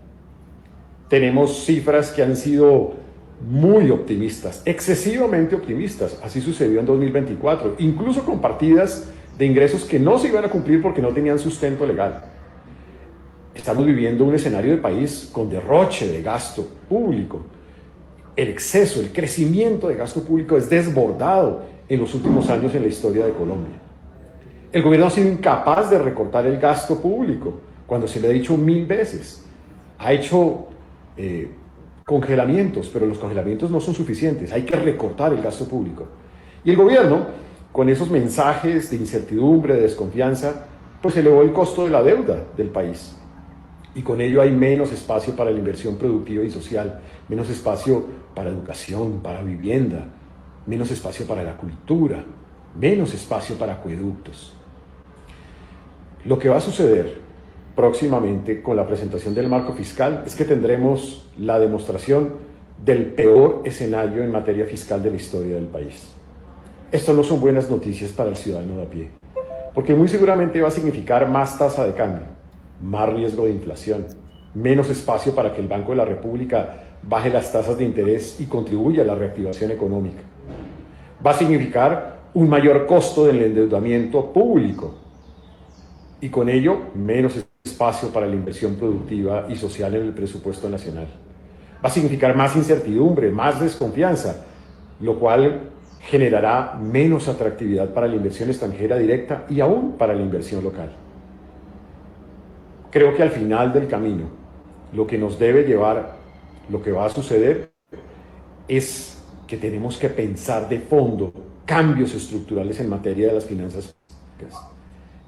Speaker 4: Tenemos cifras que han sido muy optimistas, excesivamente optimistas. Así sucedió en 2024, incluso con partidas de ingresos que no se iban a cumplir porque no tenían sustento legal. Estamos viviendo un escenario de país con derroche de gasto público. El exceso, el crecimiento de gasto público es desbordado en los últimos años en la historia de Colombia. El gobierno ha sido incapaz de recortar el gasto público, cuando se le ha dicho 1000 veces. Ha hecho congelamientos, pero los congelamientos no son suficientes. Hay que recortar el gasto público. Y el gobierno, con esos mensajes de incertidumbre, de desconfianza, pues elevó el costo de la deuda del país. Y con ello hay menos espacio para la inversión productiva y social, menos espacio para educación, para vivienda, menos espacio para la cultura, menos espacio para acueductos. Lo que va a suceder próximamente con la presentación del marco fiscal es que tendremos la demostración del peor escenario en materia fiscal de la historia del país. Esto no son buenas noticias para el ciudadano de a pie, porque muy seguramente va a significar más tasa de cambio, más riesgo de inflación, menos espacio para que el Banco de la República baje las tasas de interés y contribuya a la reactivación económica. Va a significar un mayor costo del endeudamiento público y con ello menos espacio para la inversión productiva y social en el presupuesto nacional. Va a significar más incertidumbre, más desconfianza, lo cual generará menos atractividad para la inversión extranjera directa y aún para la inversión local. Creo que al final del camino, lo que nos debe llevar, lo que va a suceder, es que tenemos que pensar de fondo cambios estructurales en materia de las finanzas públicas.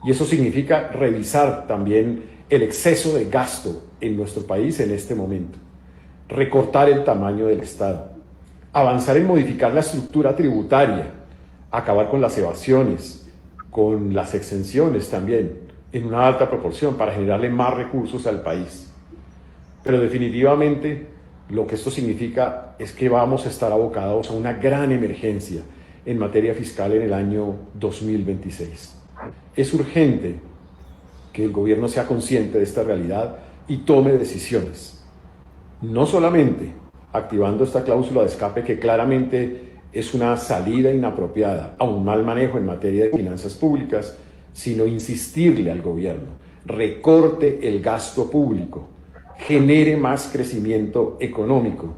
Speaker 4: Y eso significa revisar también el exceso de gasto en nuestro país en este momento, recortar el tamaño del Estado, avanzar en modificar la estructura tributaria, acabar con las evasiones, con las exenciones también, en una alta proporción para generarle más recursos al país. Pero definitivamente lo que esto significa es que vamos a estar abocados a una gran emergencia en materia fiscal en el año 2026. Es urgente que el gobierno sea consciente de esta realidad y tome decisiones. No solamente activando esta cláusula de escape que claramente es una salida inapropiada a un mal manejo en materia de finanzas públicas, sino insistirle al gobierno, recorte el gasto público, genere más crecimiento económico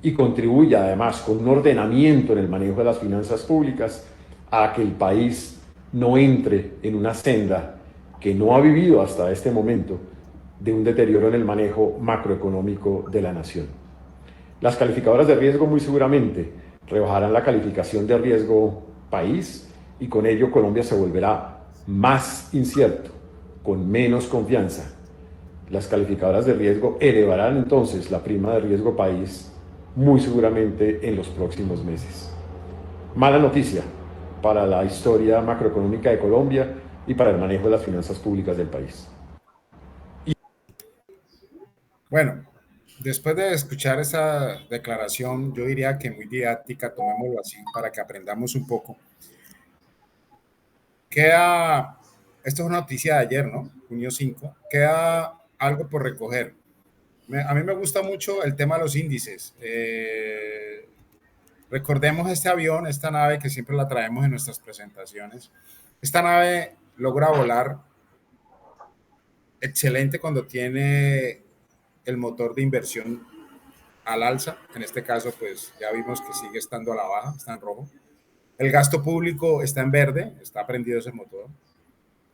Speaker 4: y contribuya además con un ordenamiento en el manejo de las finanzas públicas a que el país no entre en una senda que no ha vivido hasta este momento de un deterioro en el manejo macroeconómico de la nación. Las calificadoras de riesgo muy seguramente rebajarán la calificación de riesgo país y con ello Colombia se volverá más incierto, con menos confianza. Las calificadoras de riesgo elevarán entonces la prima de riesgo país muy seguramente en los próximos meses. Mala noticia para la historia macroeconómica de Colombia y para el manejo de las finanzas públicas del país.
Speaker 2: Bueno, después de escuchar esa declaración, yo diría que muy didáctica, tomémoslo así para que aprendamos un poco. Queda, esto es una noticia de ayer, ¿no? Junio 5, queda algo por recoger. A mí me gusta mucho el tema de los índices. Recordemos este avión, esta nave que siempre la traemos en nuestras presentaciones. Esta nave logra volar excelente cuando tiene el motor de inversión al alza. En este caso, pues ya vimos que sigue estando a la baja, está en rojo. El gasto público está en verde, está prendido ese motor.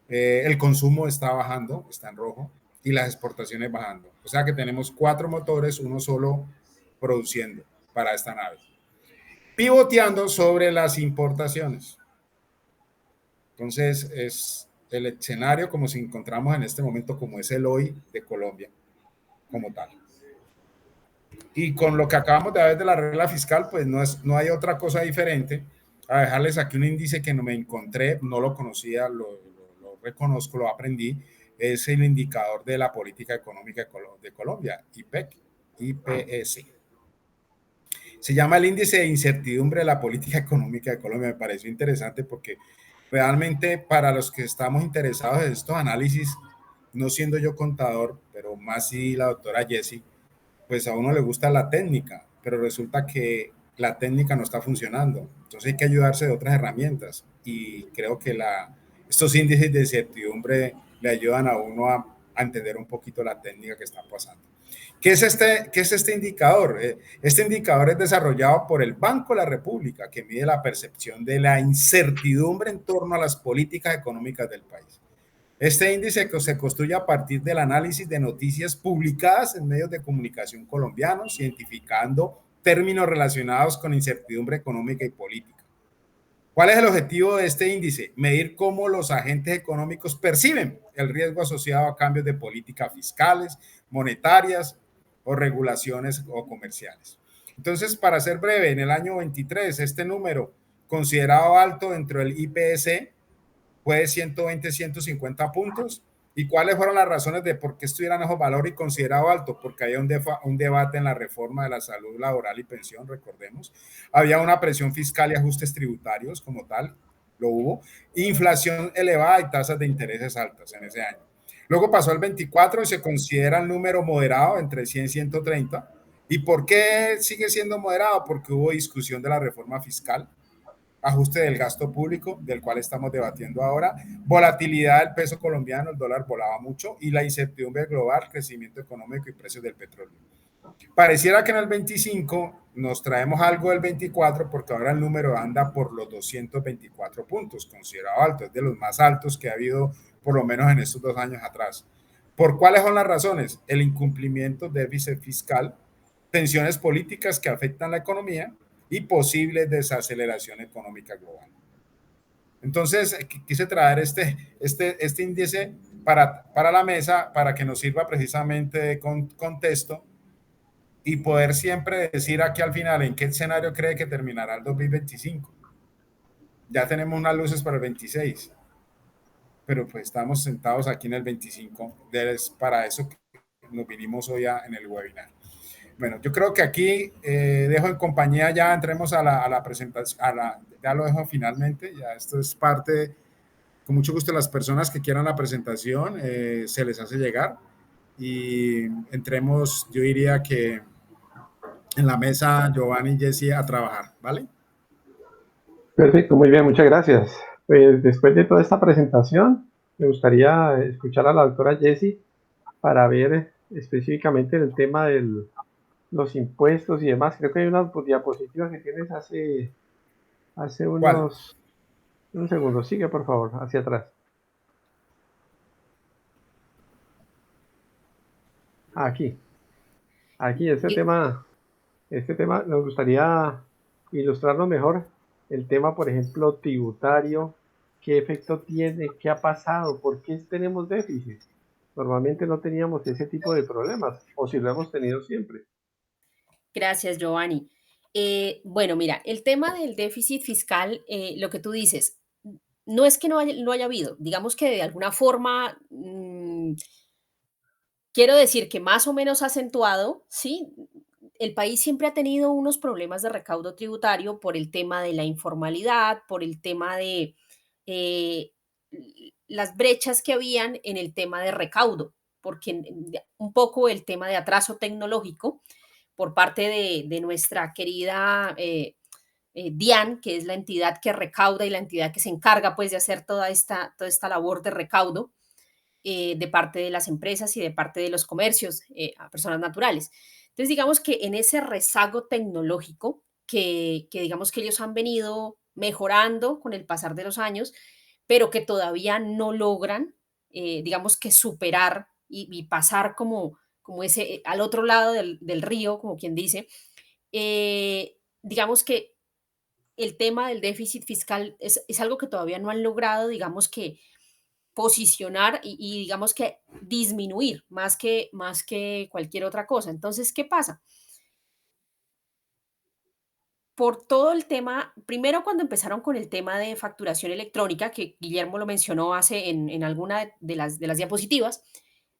Speaker 2: El consumo está bajando, está en rojo, y las exportaciones bajando. O sea que tenemos 4 motores, uno solo produciendo para esta nave. Pivoteando sobre las importaciones. Entonces, es el escenario como si encontramos en este momento, como es el hoy de Colombia, como tal. Y con lo que acabamos de ver de la regla fiscal, pues no hay otra cosa diferente a dejarles aquí un índice que no me encontré, no lo conocía, lo reconozco, lo aprendí, es el indicador de la política económica de Colombia, IPS. Se llama el índice de incertidumbre de la política económica de Colombia. Me pareció interesante porque realmente para los que estamos interesados en estos análisis, no siendo yo contador, pero más sí la doctora Jessie, pues a uno le gusta la técnica, pero resulta que la técnica no está funcionando. Entonces hay que ayudarse de otras herramientas y creo que estos índices de incertidumbre le ayudan a uno a entender un poquito la técnica que está pasando. ¿Qué es este indicador? Este indicador es desarrollado por el Banco de la República, que mide la percepción de la incertidumbre en torno a las políticas económicas del país. Este índice se construye a partir del análisis de noticias publicadas en medios de comunicación colombianos, identificando términos relacionados con incertidumbre económica y política. ¿Cuál es el objetivo de este índice? Medir cómo los agentes económicos perciben el riesgo asociado a cambios de políticas fiscales, monetarias o regulaciones o comerciales. Entonces, para ser breve, en el año 23, este número considerado alto dentro del IPC fue de 120, 150 puntos. ¿Y cuáles fueron las razones de por qué estuvieran esos valores y considerado alto? Porque había un debate en la reforma de la salud laboral y pensión, recordemos. Había una presión fiscal y ajustes tributarios como tal, lo hubo. Inflación elevada y tasas de intereses altas en ese año. Luego pasó al 24 y se considera el número moderado entre 100 y 130. ¿Y por qué sigue siendo moderado? Porque hubo discusión de la reforma fiscal, ajuste del gasto público, del cual estamos debatiendo ahora, volatilidad del peso colombiano, el dólar volaba mucho, y la incertidumbre global, crecimiento económico y precios del petróleo. Pareciera que en el 25 nos traemos algo del 24 porque ahora el número anda por los 224 puntos, considerado alto, es de los más altos que ha habido por lo menos en estos 2 años atrás. ¿Por cuáles son las razones? El incumplimiento, déficit fiscal, tensiones políticas que afectan la economía y posible desaceleración económica global. Entonces, quise traer este índice para la mesa para que nos sirva precisamente de contexto y poder siempre decir aquí al final en qué escenario cree que terminará el 2025. Ya tenemos unas luces para el 26, pero pues estamos sentados aquí en el 25. Es para eso que nos vinimos hoy en el webinar. Bueno, yo creo que aquí dejo en compañía, ya entremos a la presentación, ya lo dejo finalmente, ya esto es parte, con mucho gusto las personas que quieran la presentación, se les hace llegar y entremos, yo diría que en la mesa, Giovanni y Jesse, a trabajar, ¿vale?
Speaker 1: Perfecto, muy bien, muchas gracias. Pues después de toda esta presentación, me gustaría escuchar a la doctora Jessie para ver específicamente el tema de los impuestos y demás. Creo que hay unas diapositivas que tienes hace
Speaker 2: ¿Cuál?
Speaker 1: un segundo. Sigue, por favor, hacia atrás. Aquí, este tema nos gustaría ilustrarlo mejor. El tema, por ejemplo, tributario, qué efecto tiene, qué ha pasado, por qué tenemos déficit. Normalmente no teníamos ese tipo de problemas, o si lo hemos tenido siempre.
Speaker 3: Gracias, Giovanni. Bueno, mira, el tema del déficit fiscal, lo que tú dices, no es que no haya habido, digamos que de alguna forma, quiero decir que más o menos acentuado, ¿sí? El país siempre ha tenido unos problemas de recaudo tributario por el tema de la informalidad, por el tema de eh, las brechas que habían en el tema de recaudo, porque un poco el tema de atraso tecnológico por parte de nuestra querida DIAN, que es la entidad que recauda y la entidad que se encarga pues de hacer toda esta labor de recaudo de parte de las empresas y de parte de los comercios a personas naturales. Entonces, digamos que en ese rezago tecnológico que digamos que ellos han venido mejorando con el pasar de los años, pero que todavía no logran, digamos que superar y pasar como ese al otro lado del río, como quien dice, digamos que el tema del déficit fiscal es algo que todavía no han logrado, digamos que posicionar y digamos que disminuir más que cualquier otra cosa. Entonces, ¿qué pasa? Por todo el tema, primero cuando empezaron con el tema de facturación electrónica, que Guillermo lo mencionó hace en alguna de las diapositivas,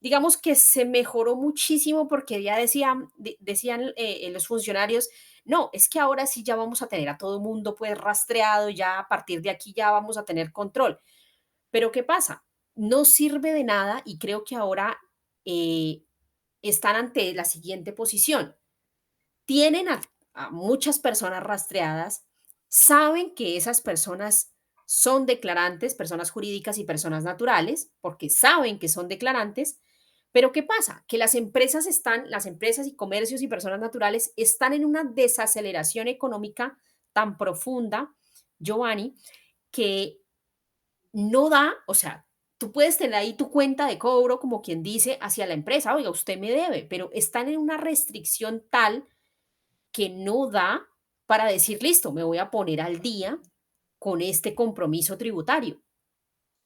Speaker 3: digamos que se mejoró muchísimo porque ya decían los funcionarios, no, es que ahora sí ya vamos a tener a todo el mundo pues rastreado, ya a partir de aquí ya vamos a tener control. Pero ¿qué pasa? No sirve de nada y creo que ahora eh, están ante la siguiente posición. Tienen a muchas personas rastreadas, saben que esas personas son declarantes, personas jurídicas y personas naturales, porque saben que son declarantes, pero ¿qué pasa? Que las empresas y comercios y personas naturales están en una desaceleración económica tan profunda, Giovanni, que no da, o sea, tú puedes tener ahí tu cuenta de cobro, como quien dice, hacia la empresa, oiga, usted me debe, pero están en una restricción tal que no da para decir, listo, me voy a poner al día con este compromiso tributario,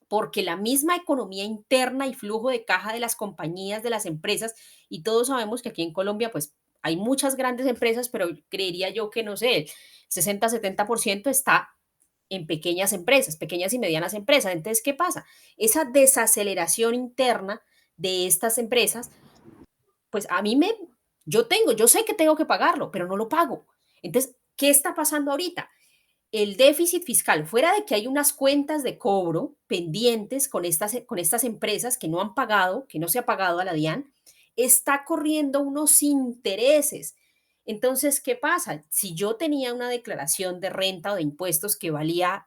Speaker 3: porque la misma economía interna y flujo de caja de las compañías, de las empresas, y todos sabemos que aquí en Colombia, pues hay muchas grandes empresas, pero creería yo que, no sé, el 60-70% está en pequeñas empresas, pequeñas y medianas empresas. Entonces, ¿qué pasa? Esa desaceleración interna de estas empresas, pues yo sé que tengo que pagarlo, pero no lo pago. Entonces, ¿qué está pasando ahorita? El déficit fiscal, fuera de que hay unas cuentas de cobro pendientes con estas empresas que no han pagado, que no se ha pagado a la DIAN, está corriendo unos intereses. Entonces, ¿qué pasa? Si yo tenía una declaración de renta o de impuestos que valía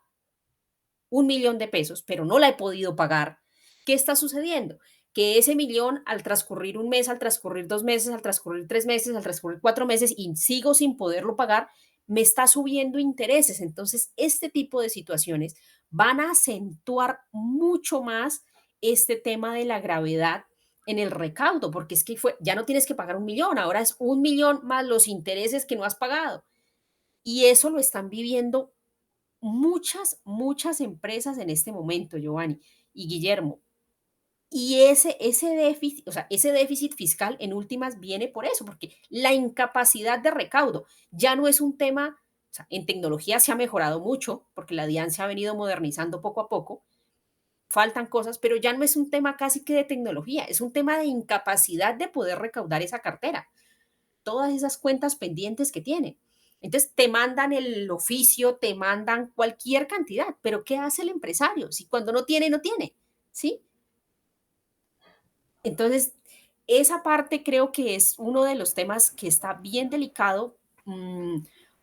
Speaker 3: 1 millón de pesos, pero no la he podido pagar, ¿qué está sucediendo? que ese millón al transcurrir un mes, al transcurrir 2 meses, al transcurrir 3 meses, al transcurrir 4 meses y sigo sin poderlo pagar, me está subiendo intereses. Entonces, este tipo de situaciones van a acentuar mucho más este tema de la gravedad en el recaudo, porque es que ya no tienes que pagar 1 millón, ahora es 1 millón más los intereses que no has pagado. Y eso lo están viviendo muchas empresas en este momento, Giovanni y Guillermo. Y ese déficit, o sea, ese déficit fiscal en últimas viene por eso, porque la incapacidad de recaudo ya no es un tema, o sea, en tecnología se ha mejorado mucho, porque la DIAN se ha venido modernizando poco a poco, faltan cosas, pero ya no es un tema casi que de tecnología, es un tema de incapacidad de poder recaudar esa cartera, todas esas cuentas pendientes que tiene. Entonces te mandan el oficio, te mandan cualquier cantidad, pero ¿qué hace el empresario? Si cuando no tiene, no tiene, ¿sí? Entonces, esa parte creo que es uno de los temas que está bien delicado,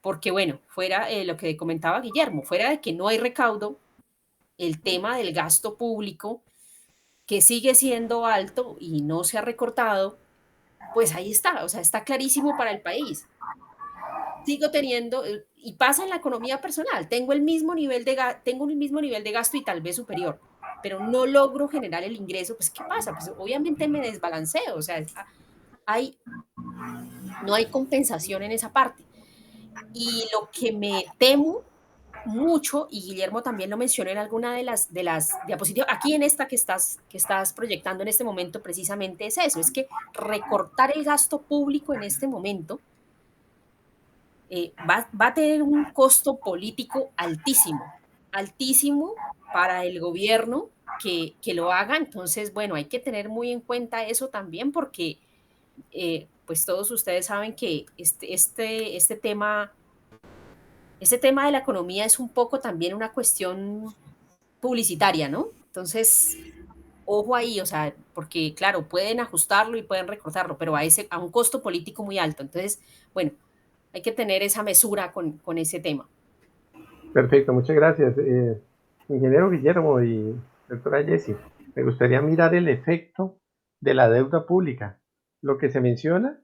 Speaker 3: porque bueno, fuera lo que comentaba Guillermo, fuera de que no hay recaudo, el tema del gasto público, que sigue siendo alto y no se ha recortado, pues ahí está, o sea, está clarísimo para el país. Sigo teniendo, y pasa en la economía personal, tengo el mismo nivel tengo el mismo nivel de gasto y tal vez superior, pero no logro generar el ingreso, pues ¿qué pasa? Pues obviamente me desbalanceo, o sea, hay, no hay compensación en esa parte. Y lo que me temo mucho, y Guillermo también lo mencionó en alguna de las diapositivas, aquí en esta que estás proyectando en este momento precisamente es eso, es que recortar el gasto público en este momento va a tener un costo político altísimo, altísimo para el gobierno que lo haga. Entonces, bueno, hay que tener muy en cuenta eso también porque, pues todos ustedes saben que este tema de la economía es un poco también una cuestión publicitaria, ¿no? Entonces, ojo ahí, o sea, porque claro, pueden ajustarlo y pueden recortarlo, pero a un costo político muy alto. Entonces, bueno, hay que tener esa mesura con ese tema.
Speaker 1: Perfecto, muchas gracias. Ingeniero Guillermo y doctora Jessie, me gustaría mirar el efecto de la deuda pública. Lo que se menciona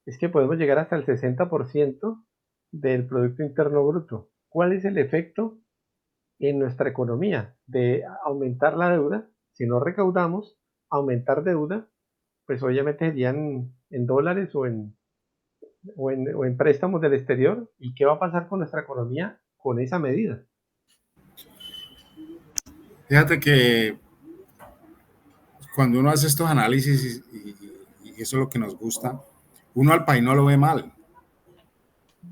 Speaker 1: es que podemos llegar hasta el 60% del Producto Interno Bruto. ¿Cuál es el efecto en nuestra economía de aumentar la deuda? Si no recaudamos, aumentar deuda, pues obviamente serían en dólares o en préstamos del exterior. ¿Y qué va a pasar con nuestra economía con esa medida?
Speaker 2: Fíjate que cuando uno hace estos análisis y eso es lo que nos gusta, uno al país no lo ve mal.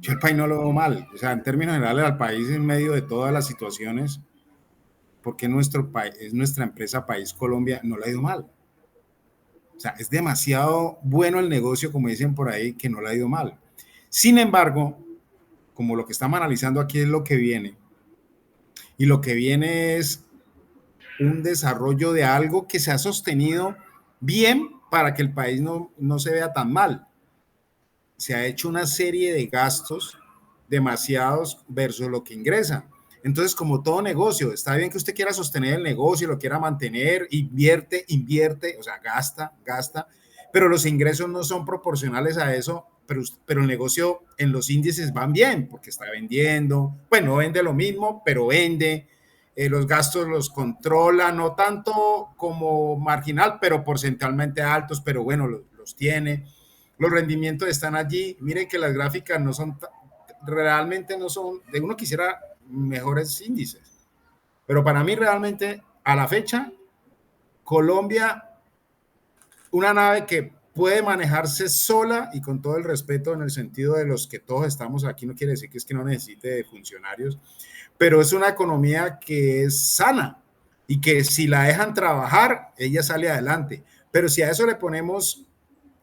Speaker 2: Yo al país no lo veo mal. O sea, en términos generales, al país en medio de todas las situaciones, porque nuestro país, es nuestra empresa país Colombia, no le ha ido mal. O sea, es demasiado bueno el negocio, como dicen por ahí, que no le ha ido mal. Sin embargo, como lo que estamos analizando aquí es lo que viene, y lo que viene es un desarrollo de algo que se ha sostenido bien para que el país no se vea tan mal. Se ha hecho una serie de gastos demasiados versus lo que ingresa. Entonces, como todo negocio, está bien que usted quiera sostener el negocio, lo quiera mantener, invierte, o sea, gasta, pero los ingresos no son proporcionales a eso, pero el negocio en los índices van bien, porque está vendiendo, bueno, no vende lo mismo, pero vende, los gastos los controla, no tanto como marginal, pero porcentualmente altos, pero bueno, los tiene. Los rendimientos están allí. Miren que las gráficas no son, realmente no son, de uno quisiera mejores índices. Pero para mí realmente, a la fecha, Colombia, una nave que puede manejarse sola y con todo el respeto en el sentido de los que todos estamos aquí, no quiere decir que es que no necesite de funcionarios, pero es una economía que es sana y que si la dejan trabajar, ella sale adelante. Pero si a eso le ponemos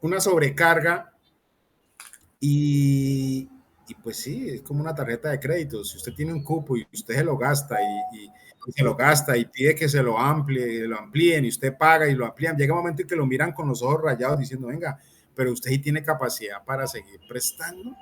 Speaker 2: una sobrecarga y pues sí, es como una tarjeta de crédito. Si usted tiene un cupo y usted se lo gasta y se lo gasta y pide que se lo amplíen y usted paga y lo amplían, llega un momento en que lo miran con los ojos rayados diciendo, venga, pero usted sí tiene capacidad para seguir prestando.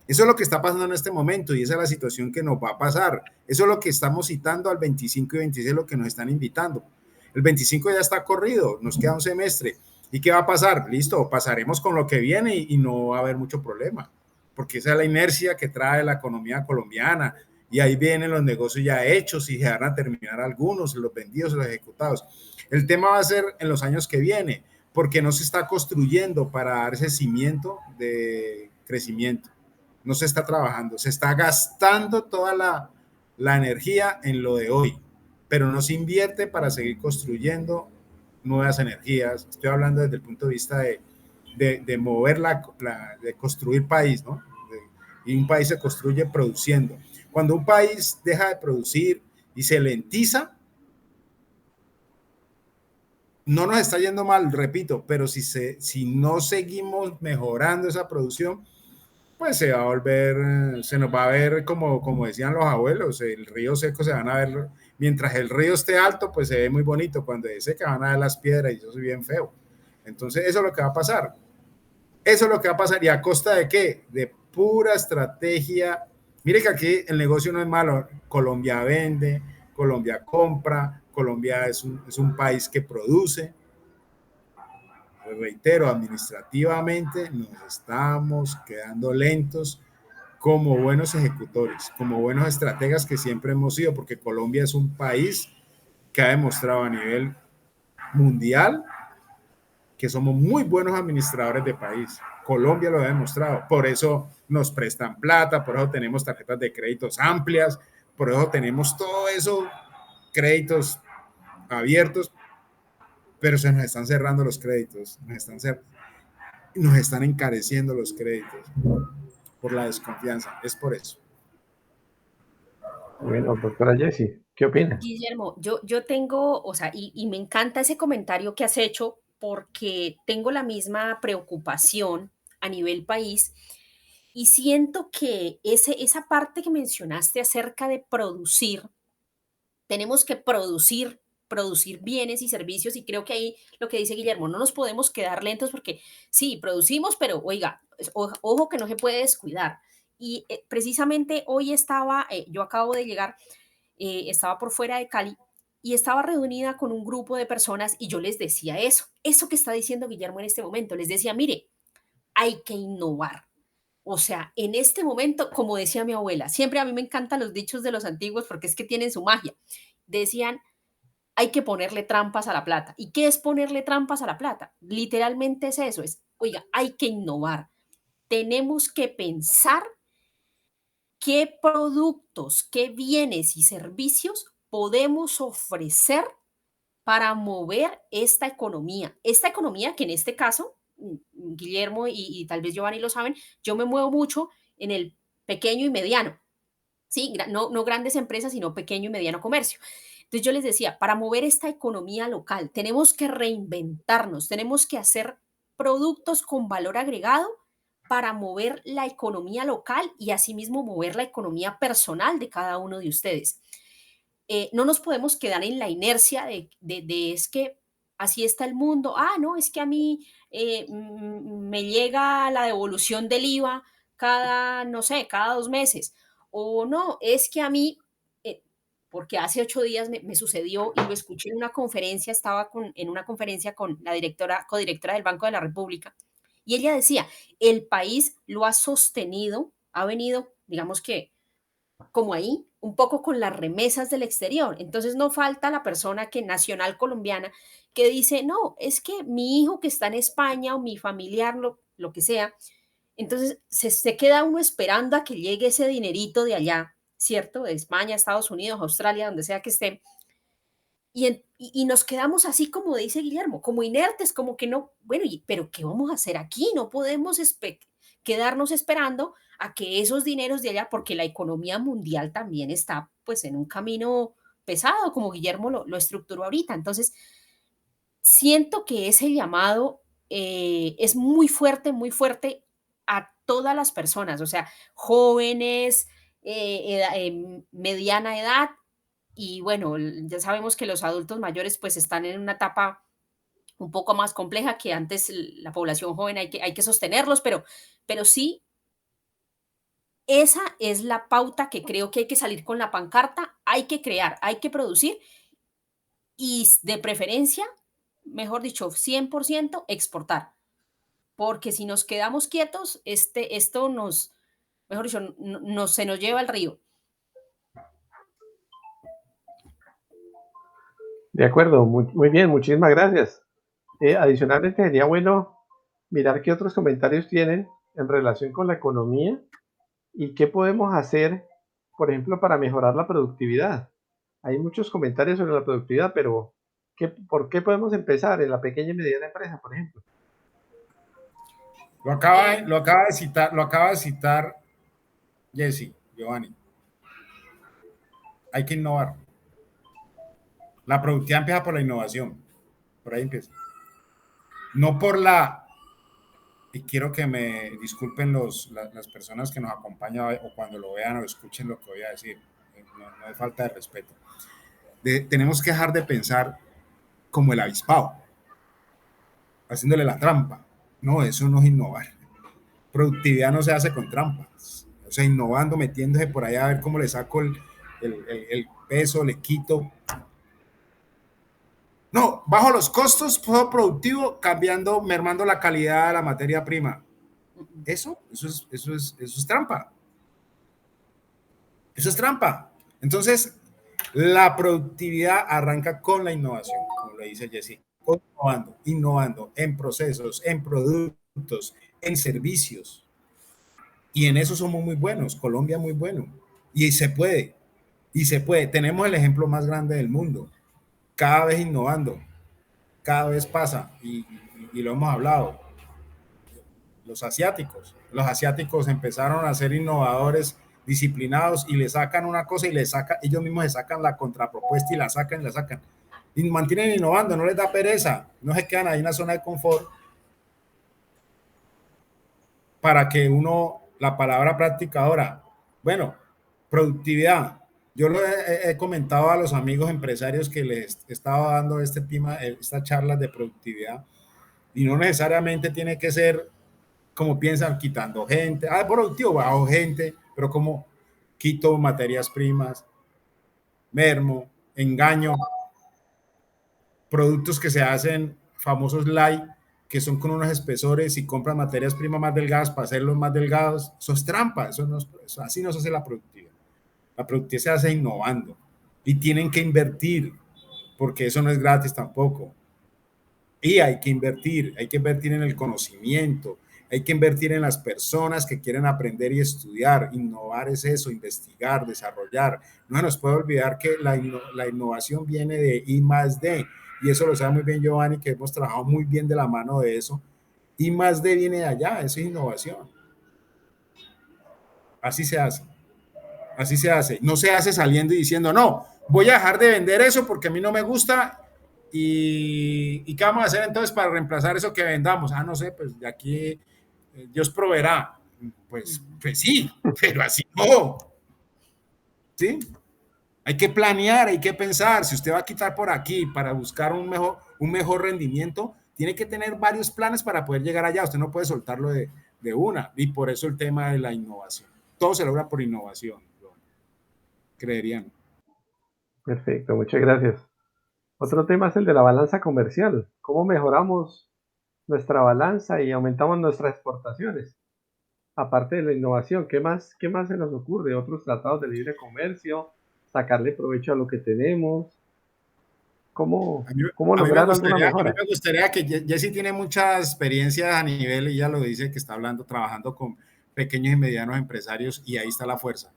Speaker 2: Eso es lo que está pasando en este momento y esa es la situación que nos va a pasar. Eso es lo que estamos citando al 25 y 26, lo que nos están invitando. El 25 ya está corrido, nos queda un semestre. ¿Y qué va a pasar? Listo, pasaremos con lo que viene y no va a haber mucho problema, porque esa es la inercia que trae la economía colombiana. Y ahí vienen los negocios ya hechos y se van a terminar algunos, los vendidos, los ejecutados. El tema va a ser en los años que vienen, porque no se está construyendo para dar ese cimiento de crecimiento. No se está trabajando, se está gastando toda la energía en lo de hoy, pero no se invierte para seguir construyendo nuevas energías. Estoy hablando desde el punto de vista de mover de construir país, ¿no? Y un país se construye produciendo. Cuando un país deja de producir y se lentiza, no nos está yendo mal, repito, pero si no seguimos mejorando esa producción, pues se va a volver, se nos va a ver como decían los abuelos, el río seco se van a ver, mientras el río esté alto, pues se ve muy bonito, cuando es seca van a ver las piedras y eso es bien feo. Entonces eso es lo que va a pasar. Eso es lo que va a pasar. ¿Y a costa de qué? De pura estrategia. Mire que aquí el negocio no es malo. Colombia vende, Colombia compra, Colombia es un país que produce. Reitero, administrativamente nos estamos quedando lentos como buenos ejecutores, como buenos estrategas que siempre hemos sido, porque Colombia es un país que ha demostrado a nivel mundial que somos muy buenos administradores de país. Colombia lo ha demostrado. Por eso nos prestan plata, por eso tenemos tarjetas de créditos amplias, por eso tenemos todo eso, créditos abiertos, pero se nos están cerrando los créditos, nos están encareciendo los créditos por la desconfianza. Es por eso.
Speaker 1: Bueno, doctora Jessie, ¿qué opina?
Speaker 3: Guillermo, yo tengo, o sea, y me encanta ese comentario que has hecho porque tengo la misma preocupación a nivel país y siento que esa parte que mencionaste acerca de producir, tenemos que producir bienes y servicios y creo que ahí lo que dice Guillermo, no nos podemos quedar lentos porque sí, producimos, pero oiga, ojo que no se puede descuidar. Y precisamente hoy yo acabo de llegar, estaba por fuera de Cali y estaba reunida con un grupo de personas y yo les decía eso que está diciendo Guillermo en este momento, les decía, mire, hay que innovar. O sea, en este momento, como decía mi abuela, siempre a mí me encantan los dichos de los antiguos porque es que tienen su magia. Decían, hay que ponerle trampas a la plata. ¿Y qué es ponerle trampas a la plata? Literalmente es eso, oiga, hay que innovar. Tenemos que pensar qué productos, qué bienes y servicios podemos ofrecer para mover esta economía. Esta economía que en este caso, Guillermo y tal vez Giovanni lo saben, yo me muevo mucho en el pequeño y mediano, ¿sí? No grandes empresas, sino pequeño y mediano comercio. Entonces yo les decía, para mover esta economía local, tenemos que reinventarnos, tenemos que hacer productos con valor agregado para mover la economía local y asimismo mover la economía personal de cada uno de ustedes. No nos podemos quedar en la inercia de es que así está el mundo. Ah, no, es que a mí me llega la devolución del IVA cada, no sé, cada 2 meses. O no, es que a mí, eh, porque hace 8 días me sucedió y lo escuché en una conferencia, en una conferencia con la codirectora del Banco de la República, y ella decía, el país lo ha sostenido, ha venido, digamos que como ahí, un poco con las remesas del exterior. Entonces no falta la persona que nacional colombiana que dice, no, es que mi hijo que está en España o mi familiar, lo que sea, entonces se queda uno esperando a que llegue ese dinerito de allá, ¿cierto? De España, Estados Unidos, Australia, donde sea que esté. Y nos quedamos así como dice Guillermo, como inertes, como que no, bueno, pero ¿qué vamos a hacer aquí? No podemos quedarnos esperando a que esos dineros de allá, porque la economía mundial también está pues en un camino pesado, como Guillermo lo estructuró ahorita. Entonces, siento que ese llamado es muy fuerte a todas las personas, o sea, jóvenes, mediana edad, y bueno, ya sabemos que los adultos mayores pues están en una etapa un poco más compleja que antes la población joven hay que sostenerlos, pero sí, esa es la pauta que creo que hay que salir con la pancarta, hay que crear, hay que producir y de preferencia, mejor dicho, 100% exportar, porque si nos quedamos quietos, esto nos, mejor dicho, se nos lleva al río.
Speaker 1: De acuerdo, muy bien, muchísimas gracias. Adicionalmente, sería bueno mirar qué otros comentarios tienen en relación con la economía y qué podemos hacer, por ejemplo, para mejorar la productividad. Hay muchos comentarios sobre la productividad, pero ¿por qué podemos empezar en la pequeña y mediana empresa, por ejemplo?
Speaker 2: Lo acaba de citar Jesse, Giovanni. Hay que innovar. La productividad empieza por la innovación. Por ahí empieza. No por la, y quiero que me disculpen las personas que nos acompañan o cuando lo vean o escuchen lo que voy a decir. No hay falta de respeto. Tenemos que dejar de pensar como el avispado, haciéndole la trampa. No, eso no es innovar. Productividad no se hace con trampas. O sea, innovando, metiéndose por allá a ver cómo le saco el peso, le quito. No, bajo los costos, productivo, cambiando, mermando la calidad de la materia prima. Eso es trampa. Eso es trampa. Entonces, la productividad arranca con la innovación, como lo dice Jesse. Innovando en procesos, en productos, en servicios. Y en eso somos muy buenos. Colombia muy bueno. Y se puede. Y se puede. Tenemos el ejemplo más grande del mundo. Cada vez innovando. Cada vez pasa. Y lo hemos hablado. Los asiáticos empezaron a ser innovadores, disciplinados y le sacan una cosa y ellos mismos le sacan la contrapropuesta y la sacan y la sacan. Y mantienen innovando, no les da pereza, no se quedan ahí en la zona de confort para que la palabra práctica ahora, bueno, productividad. Yo lo he comentado a los amigos empresarios que les estaba dando estas charlas de productividad y no necesariamente tiene que ser como piensan, quitando gente, productivo, bajo gente, pero como quito materias primas, mermo, engaño, productos que se hacen famosos light, que son con unos espesores y compran materias primas más delgadas para hacerlos más delgados. Eso es trampa, así no se hace la productividad. La productividad se hace innovando y tienen que invertir, porque eso no es gratis tampoco. Y hay que invertir en el conocimiento, hay que invertir en las personas que quieren aprender y estudiar. Innovar es eso, investigar, desarrollar. No se nos puede olvidar que la innovación viene de I+D, y eso lo sabe muy bien Giovanni, que hemos trabajado muy bien de la mano de eso. I+D viene de allá, eso es innovación. Así se hace. Así se hace. No se hace saliendo y diciendo, no, voy a dejar de vender eso porque a mí no me gusta. ¿Y qué vamos a hacer entonces para reemplazar eso que vendamos? No sé, pues de aquí Dios proveerá. Pues sí, pero así no. ¿Sí? Hay que planear, hay que pensar. Si usted va a quitar por aquí para buscar un mejor rendimiento, tiene que tener varios planes para poder llegar allá. Usted no puede soltarlo de una. Y por eso el tema de la innovación. Todo se logra por innovación, creerían.
Speaker 1: Perfecto, muchas gracias. Otro tema es el de la balanza comercial. ¿Cómo mejoramos nuestra balanza y aumentamos nuestras exportaciones? Aparte de la innovación, qué más se nos ocurre? Otros tratados de libre comercio, sacarle provecho a lo que tenemos. ¿Cómo lograr alguna mejora?
Speaker 2: A mí me gustaría que Jesse tiene mucha experiencia a nivel, ella lo dice, que está trabajando con pequeños y medianos empresarios y ahí está la fuerza.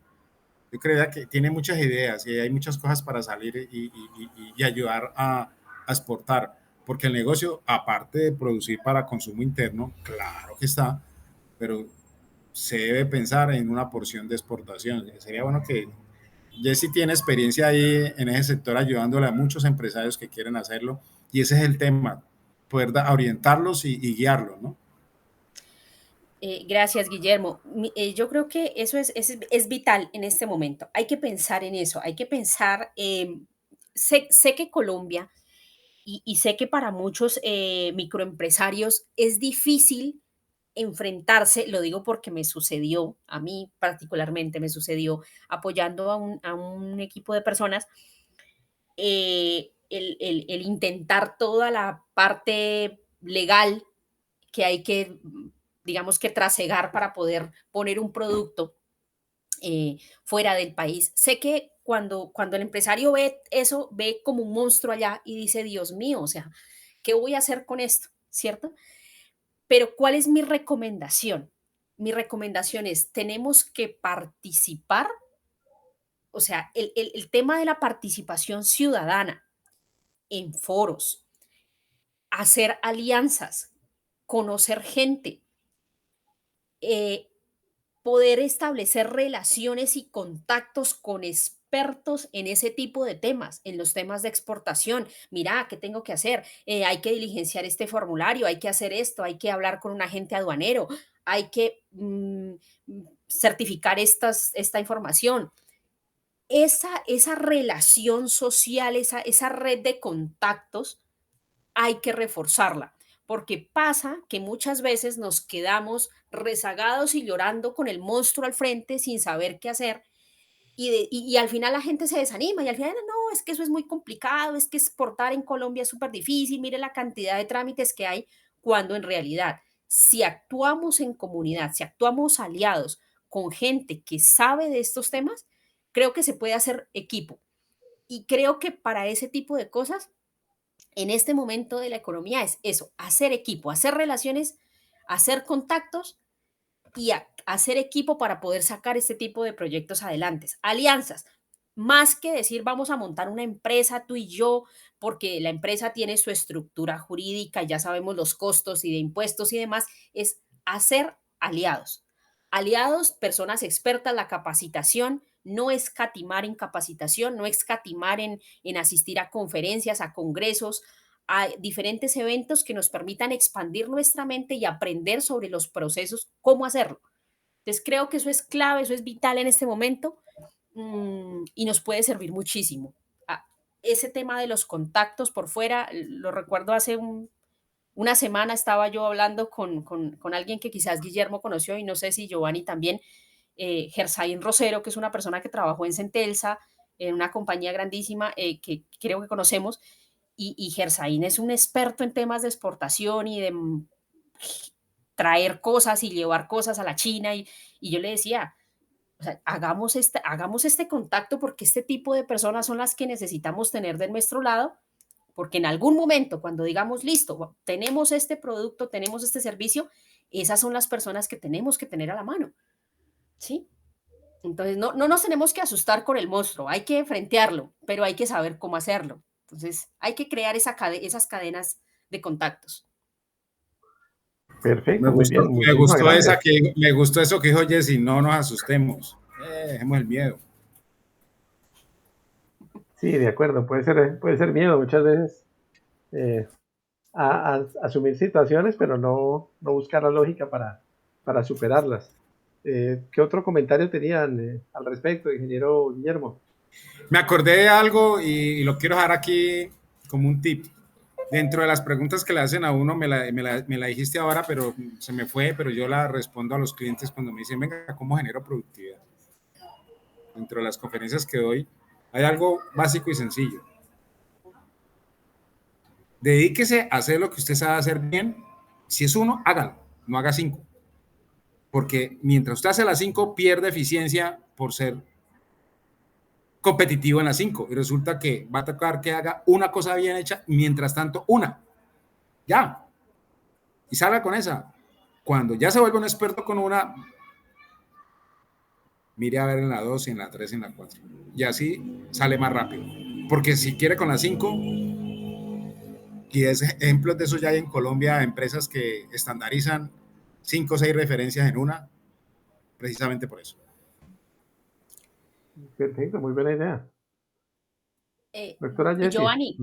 Speaker 2: Yo creo que tiene muchas ideas y hay muchas cosas para salir y ayudar a exportar, porque el negocio, aparte de producir para consumo interno, claro que está, pero se debe pensar en una porción de exportación. Sería bueno que Jesse tiene experiencia ahí en ese sector ayudándole a muchos empresarios que quieren hacerlo y ese es el tema, poder orientarlos y guiarlos, ¿no?
Speaker 3: Gracias, Guillermo. Yo creo que eso es vital en este momento. Hay que pensar en eso, hay que pensar, sé que Colombia y sé que para muchos microempresarios es difícil enfrentarse, lo digo porque me sucedió, a mí particularmente me sucedió apoyando a un equipo de personas, el intentar toda la parte legal que hay que, digamos que trasegar para poder poner un producto fuera del país. Sé que cuando el empresario ve eso, ve como un monstruo allá y dice, Dios mío, o sea, ¿qué voy a hacer con esto? ¿Cierto? Pero ¿cuál es mi recomendación? Mi recomendación es, tenemos que participar, o sea, el tema de la participación ciudadana en foros, hacer alianzas, conocer gente, eh, poder establecer relaciones y contactos con expertos en ese tipo de temas, en los temas de exportación. Mira, ¿qué tengo que hacer? Hay que diligenciar este formulario, hay que hacer esto, hay que hablar con un agente aduanero, hay que certificar esta información. Esa relación social, esa red de contactos, hay que reforzarla, porque pasa que muchas veces nos quedamos rezagados y llorando con el monstruo al frente sin saber qué hacer y al final la gente se desanima y al final no, es que eso es muy complicado, es que exportar en Colombia es súper difícil, mire la cantidad de trámites que hay, cuando en realidad si actuamos en comunidad, si actuamos aliados con gente que sabe de estos temas, creo que se puede hacer equipo. Y creo que para ese tipo de cosas en este momento de la economía es eso, hacer equipo, hacer relaciones, hacer contactos y hacer equipo para poder sacar este tipo de proyectos adelante. Alianzas, más que decir vamos a montar una empresa tú y yo, porque la empresa tiene su estructura jurídica, ya sabemos los costos y de impuestos y demás, es hacer aliados. Aliados, personas expertas, la capacitación, no escatimar en capacitación, no escatimar en asistir a conferencias, a congresos, a diferentes eventos que nos permitan expandir nuestra mente y aprender sobre los procesos, cómo hacerlo. Entonces creo que eso es clave, eso es vital en este momento y nos puede servir muchísimo. Ese tema de los contactos por fuera, lo recuerdo hace una semana estaba yo hablando con alguien que quizás Guillermo conoció y no sé si Giovanni también, Gersaín Rosero, que es una persona que trabajó en Centelsa, en una compañía grandísima que creo que conocemos, y Gersaín es un experto en temas de exportación y de traer cosas y llevar cosas a la China, y yo le decía, o sea, hagamos este contacto porque este tipo de personas son las que necesitamos tener de nuestro lado, porque en algún momento, cuando digamos, listo, tenemos este producto, tenemos este servicio, esas son las personas que tenemos que tener a la mano, ¿sí? Entonces, no nos tenemos que asustar con el monstruo, hay que frentearlo, pero hay que saber cómo hacerlo. Entonces, hay que crear esas cadenas de contactos.
Speaker 1: Perfecto, muy bien,
Speaker 2: Me
Speaker 1: muchísimas
Speaker 2: gustó
Speaker 1: gracias.
Speaker 2: me gustó eso que dijo Jessy, no nos asustemos, dejemos el miedo.
Speaker 1: Sí, de acuerdo, puede ser miedo muchas veces eh, a asumir situaciones, pero no buscar la lógica para superarlas. ¿Qué otro comentario tenían al respecto, ingeniero Guillermo?
Speaker 2: Me acordé de algo y lo quiero dejar aquí como un tip. Dentro de las preguntas que le hacen a uno, me la dijiste ahora, pero se me fue, pero yo la respondo a los clientes cuando me dicen, venga, ¿cómo genero productividad? Dentro de las conferencias que doy, hay algo básico y sencillo. Dedíquese a hacer lo que usted sabe hacer bien. Si es uno, hágalo, no haga cinco. Porque mientras usted hace las cinco, pierde eficiencia por ser competitivo en las cinco. Y resulta que va a tocar que haga una cosa bien hecha, mientras tanto, una. Ya. Y salga con esa. Cuando ya se vuelve un experto con una, mire a ver en la 2, en la 3, en la 4. Y así sale más rápido. Porque si quiere con la 5, y es ejemplos de eso ya hay en Colombia, empresas que estandarizan 5 o 6 referencias en una, precisamente por eso.
Speaker 1: Perfecto, muy buena idea. Doctora Jessie.
Speaker 3: Giovanni,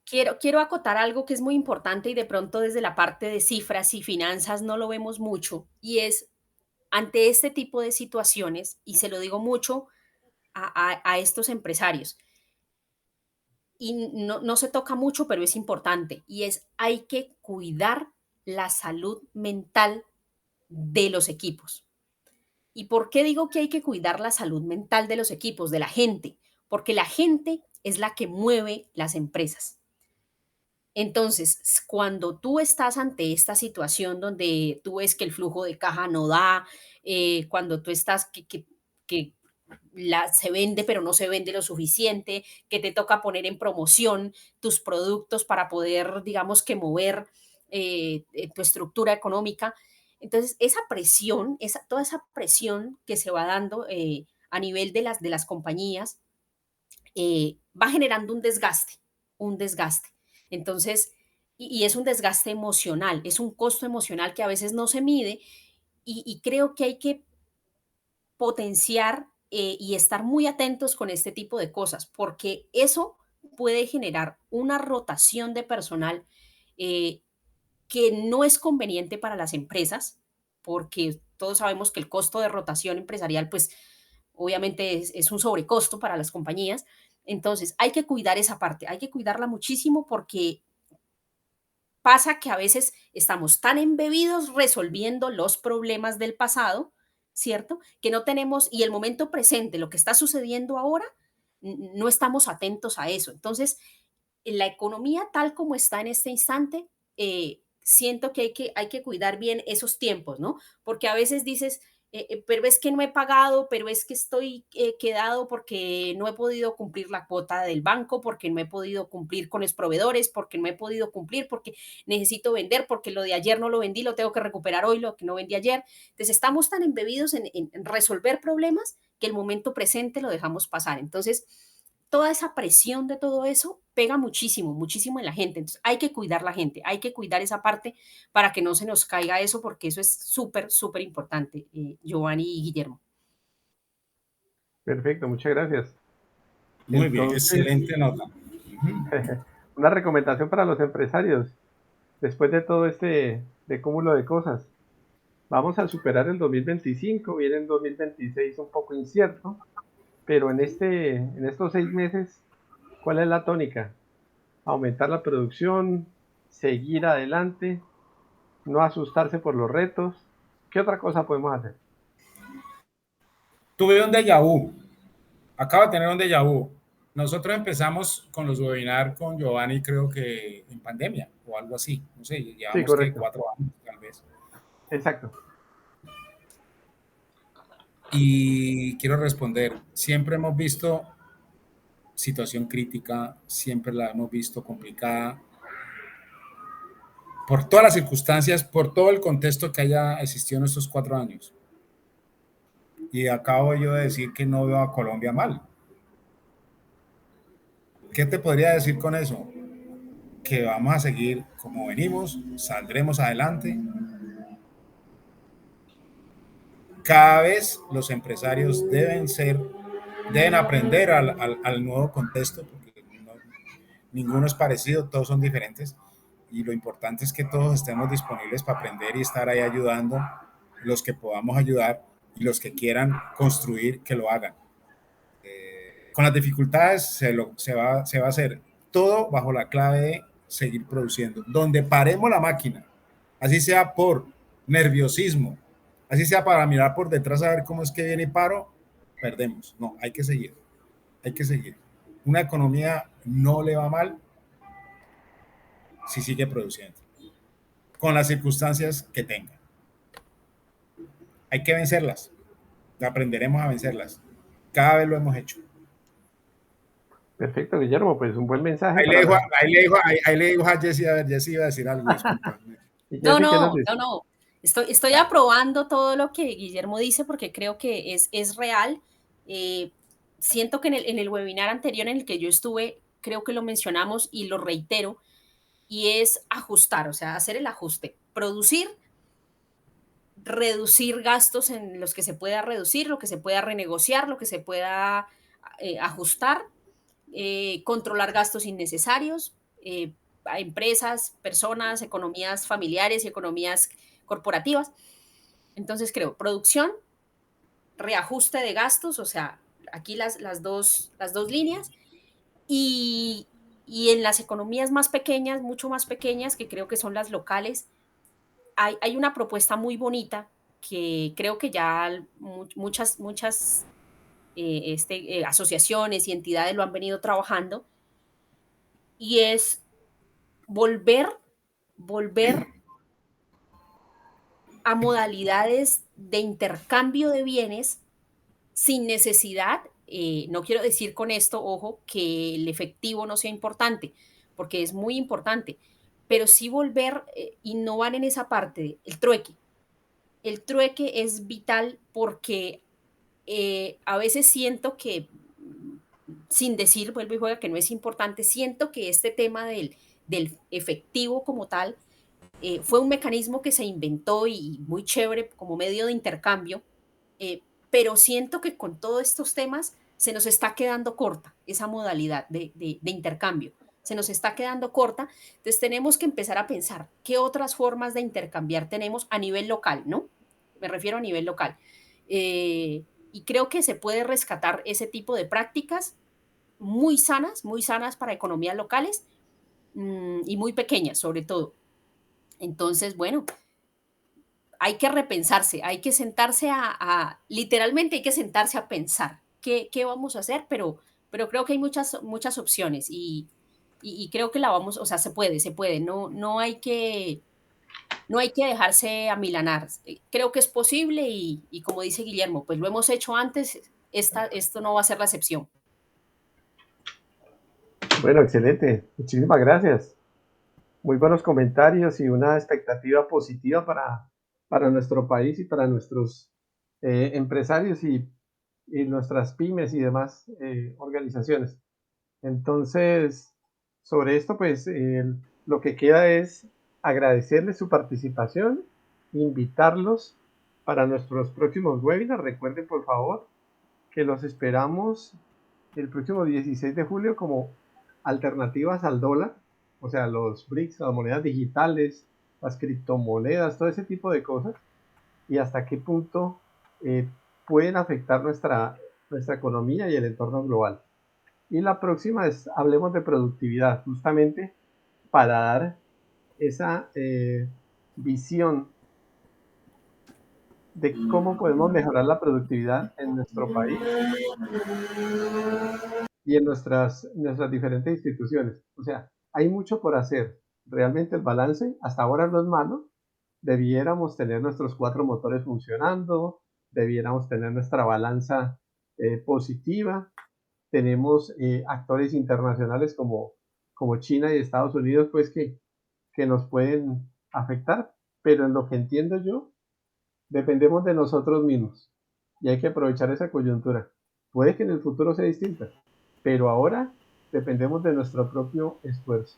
Speaker 3: quiero acotar algo que es muy importante y de pronto desde la parte de cifras y finanzas no lo vemos mucho, y es ante este tipo de situaciones, y se lo digo mucho a estos empresarios, y no se toca mucho, pero es importante, y es hay que cuidar la salud mental de los equipos. ¿Y por qué digo que hay que cuidar la salud mental de los equipos, de la gente? Porque la gente es la que mueve las empresas. Entonces, cuando tú estás ante esta situación donde tú ves que el flujo de caja no da, cuando tú estás que se vende pero no se vende lo suficiente, que te toca poner en promoción tus productos para poder, digamos que mover tu estructura económica. Entonces, esa presión, toda esa presión que se va dando a nivel de las compañías, va generando un desgaste. Entonces, y es un desgaste emocional, es un costo emocional que a veces no se mide y creo que hay que potenciar y estar muy atentos con este tipo de cosas, porque eso puede generar una rotación de personal eh, que no es conveniente para las empresas, porque todos sabemos que el costo de rotación empresarial, pues obviamente es un sobrecosto para las compañías. Entonces, hay que cuidar esa parte, hay que cuidarla muchísimo porque pasa que a veces estamos tan embebidos resolviendo los problemas del pasado, ¿cierto? Que no tenemos, y el momento presente, lo que está sucediendo ahora, no estamos atentos a eso. Entonces, la economía tal como está en este instante, siento que hay que cuidar bien esos tiempos, ¿no? Porque a veces dices, pero es que no he pagado, pero es que estoy quedado porque no he podido cumplir la cuota del banco, porque no he podido cumplir con los proveedores, porque no he podido cumplir, porque necesito vender, porque lo de ayer no lo vendí, lo tengo que recuperar hoy, lo que no vendí ayer. Entonces estamos tan embebidos en resolver problemas que el momento presente lo dejamos pasar. Entonces, toda esa presión de todo eso pega muchísimo, muchísimo en la gente. Entonces, hay que cuidar la gente, hay que cuidar esa parte para que no se nos caiga eso, porque eso es súper, súper importante, Giovanni y Guillermo.
Speaker 1: Perfecto, muchas gracias.
Speaker 2: Muy bien,
Speaker 1: Entonces,
Speaker 2: excelente nota. Ujú.
Speaker 1: una recomendación para los empresarios, después de todo este de cúmulo de cosas. Vamos a superar el 2025, viene el 2026 un poco incierto, pero en estos 6 meses, ¿cuál es la tónica? Aumentar la producción, seguir adelante, no asustarse por los retos. ¿Qué otra cosa podemos hacer?
Speaker 2: Tuve un déjà vu. Acabo de tener un déjà vu. Nosotros empezamos con los webinars con Giovanni, creo que en pandemia o algo así. No sé,
Speaker 1: Sí,
Speaker 2: llevamos que
Speaker 1: correcto.
Speaker 2: 4 años tal vez.
Speaker 1: Exacto.
Speaker 2: Y quiero responder, siempre hemos visto situación crítica, siempre la hemos visto complicada, por todas las circunstancias, por todo el contexto que haya existido en estos 4 años. Y acabo yo de decir que no veo a Colombia mal. ¿Qué te podría decir con eso? Que vamos a seguir como venimos, saldremos adelante. Cada vez los empresarios deben aprender al nuevo contexto, porque ninguno es parecido, todos son diferentes. Y lo importante es que todos estemos disponibles para aprender y estar ahí ayudando, los que podamos ayudar y los que quieran construir, que lo hagan. Con las dificultades se va a hacer todo bajo la clave de seguir produciendo. Donde paremos la máquina, así sea por nerviosismo, así sea para mirar por detrás a ver cómo es que viene y paro, perdemos. No, hay que seguir, hay que seguir. Una economía no le va mal si sigue produciendo, con las circunstancias que tenga. Hay que vencerlas, aprenderemos a vencerlas. Cada vez lo hemos hecho.
Speaker 1: Perfecto, Guillermo, pues un buen mensaje
Speaker 2: Ahí le
Speaker 1: para
Speaker 2: digo,
Speaker 1: la...
Speaker 2: ahí le digo a Jessy, a ver, Jessy iba a decir algo, disculpa.
Speaker 1: ¿Y
Speaker 3: No,
Speaker 1: Jessy qué nos
Speaker 3: no,
Speaker 1: dice?
Speaker 3: no, no. Estoy aprobando todo lo que Guillermo dice porque creo que es real. Eh, Siento que en el webinar anterior en el que yo estuve, creo que lo mencionamos y lo reitero, y es ajustar, o sea, hacer el ajuste, producir, reducir gastos en los que se pueda reducir, lo que se pueda renegociar, lo que se pueda ajustar, controlar gastos innecesarios, a empresas, personas, economías familiares y economías corporativas. Entonces creo, producción, reajuste de gastos, o sea, aquí las dos líneas, y, y en las economías más pequeñas, mucho más pequeñas, que creo que son las locales, hay una propuesta muy bonita que creo que ya muchas asociaciones y entidades lo han venido trabajando y es volver a modalidades de intercambio de bienes sin necesidad, no quiero decir con esto, ojo, que el efectivo no sea importante, porque es muy importante, pero sí volver, innovar en esa parte, el trueque. El trueque es vital porque a veces siento que, sin decir, vuelvo y juega, que no es importante, siento que este tema del efectivo como tal fue un mecanismo que se inventó y muy chévere como medio de intercambio, pero siento que con todos estos temas se nos está quedando corta esa modalidad de intercambio, se nos está quedando corta, entonces tenemos que empezar a pensar qué otras formas de intercambiar tenemos a nivel local, ¿no? Me refiero a nivel local. Y creo que se puede rescatar ese tipo de prácticas muy sanas para economías locales y muy pequeñas sobre todo. Entonces, bueno, hay que repensarse, hay que sentarse literalmente hay que sentarse a pensar qué vamos a hacer, pero creo que hay muchas opciones y creo que la vamos, o sea, se puede, no hay no hay que dejarse amilanar. Creo que es posible y como dice Guillermo, pues lo hemos hecho antes, esto no va a ser la excepción.
Speaker 1: Bueno, excelente. Muchísimas gracias. Muy buenos comentarios y una expectativa positiva para nuestro país y para nuestros empresarios y nuestras pymes y demás organizaciones. Entonces, sobre esto, pues lo que queda es agradecerles su participación, invitarlos para nuestros próximos webinars. Recuerden, por favor, que los esperamos el próximo 16 de julio como alternativas al dólar, o sea, los BRICS, las monedas digitales, las criptomonedas, todo ese tipo de cosas, y hasta qué punto pueden afectar nuestra economía y el entorno global. Y la próxima es hablemos de productividad, justamente para dar esa visión de cómo podemos mejorar la productividad en nuestro país y en nuestras diferentes instituciones. O sea, hay mucho por hacer. Realmente el balance hasta ahora no es malo. Debiéramos tener nuestros 4 motores funcionando, debiéramos tener nuestra balanza positiva. Tenemos actores internacionales como China y Estados Unidos, pues que nos pueden afectar, pero en lo que entiendo yo, dependemos de nosotros mismos y hay que aprovechar esa coyuntura. Puede que en el futuro sea distinta, pero ahora dependemos de nuestro propio esfuerzo.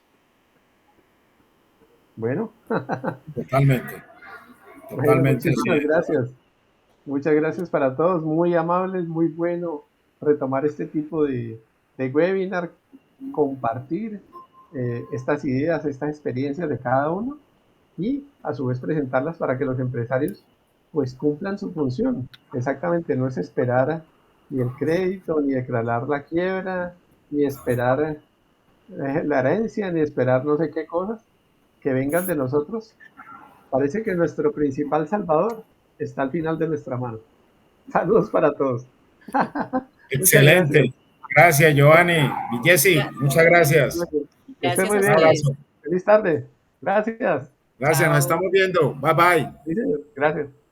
Speaker 1: Bueno,
Speaker 2: Totalmente.
Speaker 1: bueno, muchísimas gracias. Muchas gracias para todos, muy amables, muy bueno retomar este tipo de webinar, compartir estas ideas, estas experiencias de cada uno y a su vez presentarlas para que los empresarios pues cumplan su función. Exactamente, no es esperar ni el crédito, ni declarar la quiebra, ni esperar la herencia, ni esperar no sé qué cosas que vengan de nosotros. Parece que nuestro principal salvador está al final de nuestra mano. Saludos para todos.
Speaker 2: Excelente. Gracias, Giovanni. Y Jessy, muchas gracias.
Speaker 1: Que esté muy
Speaker 3: Gracias a
Speaker 1: bien.
Speaker 3: ustedes.
Speaker 1: Feliz tarde. Gracias.
Speaker 2: Gracias, nos
Speaker 3: Chao.
Speaker 2: estamos viendo. Bye bye.
Speaker 1: Sí, señor. Gracias.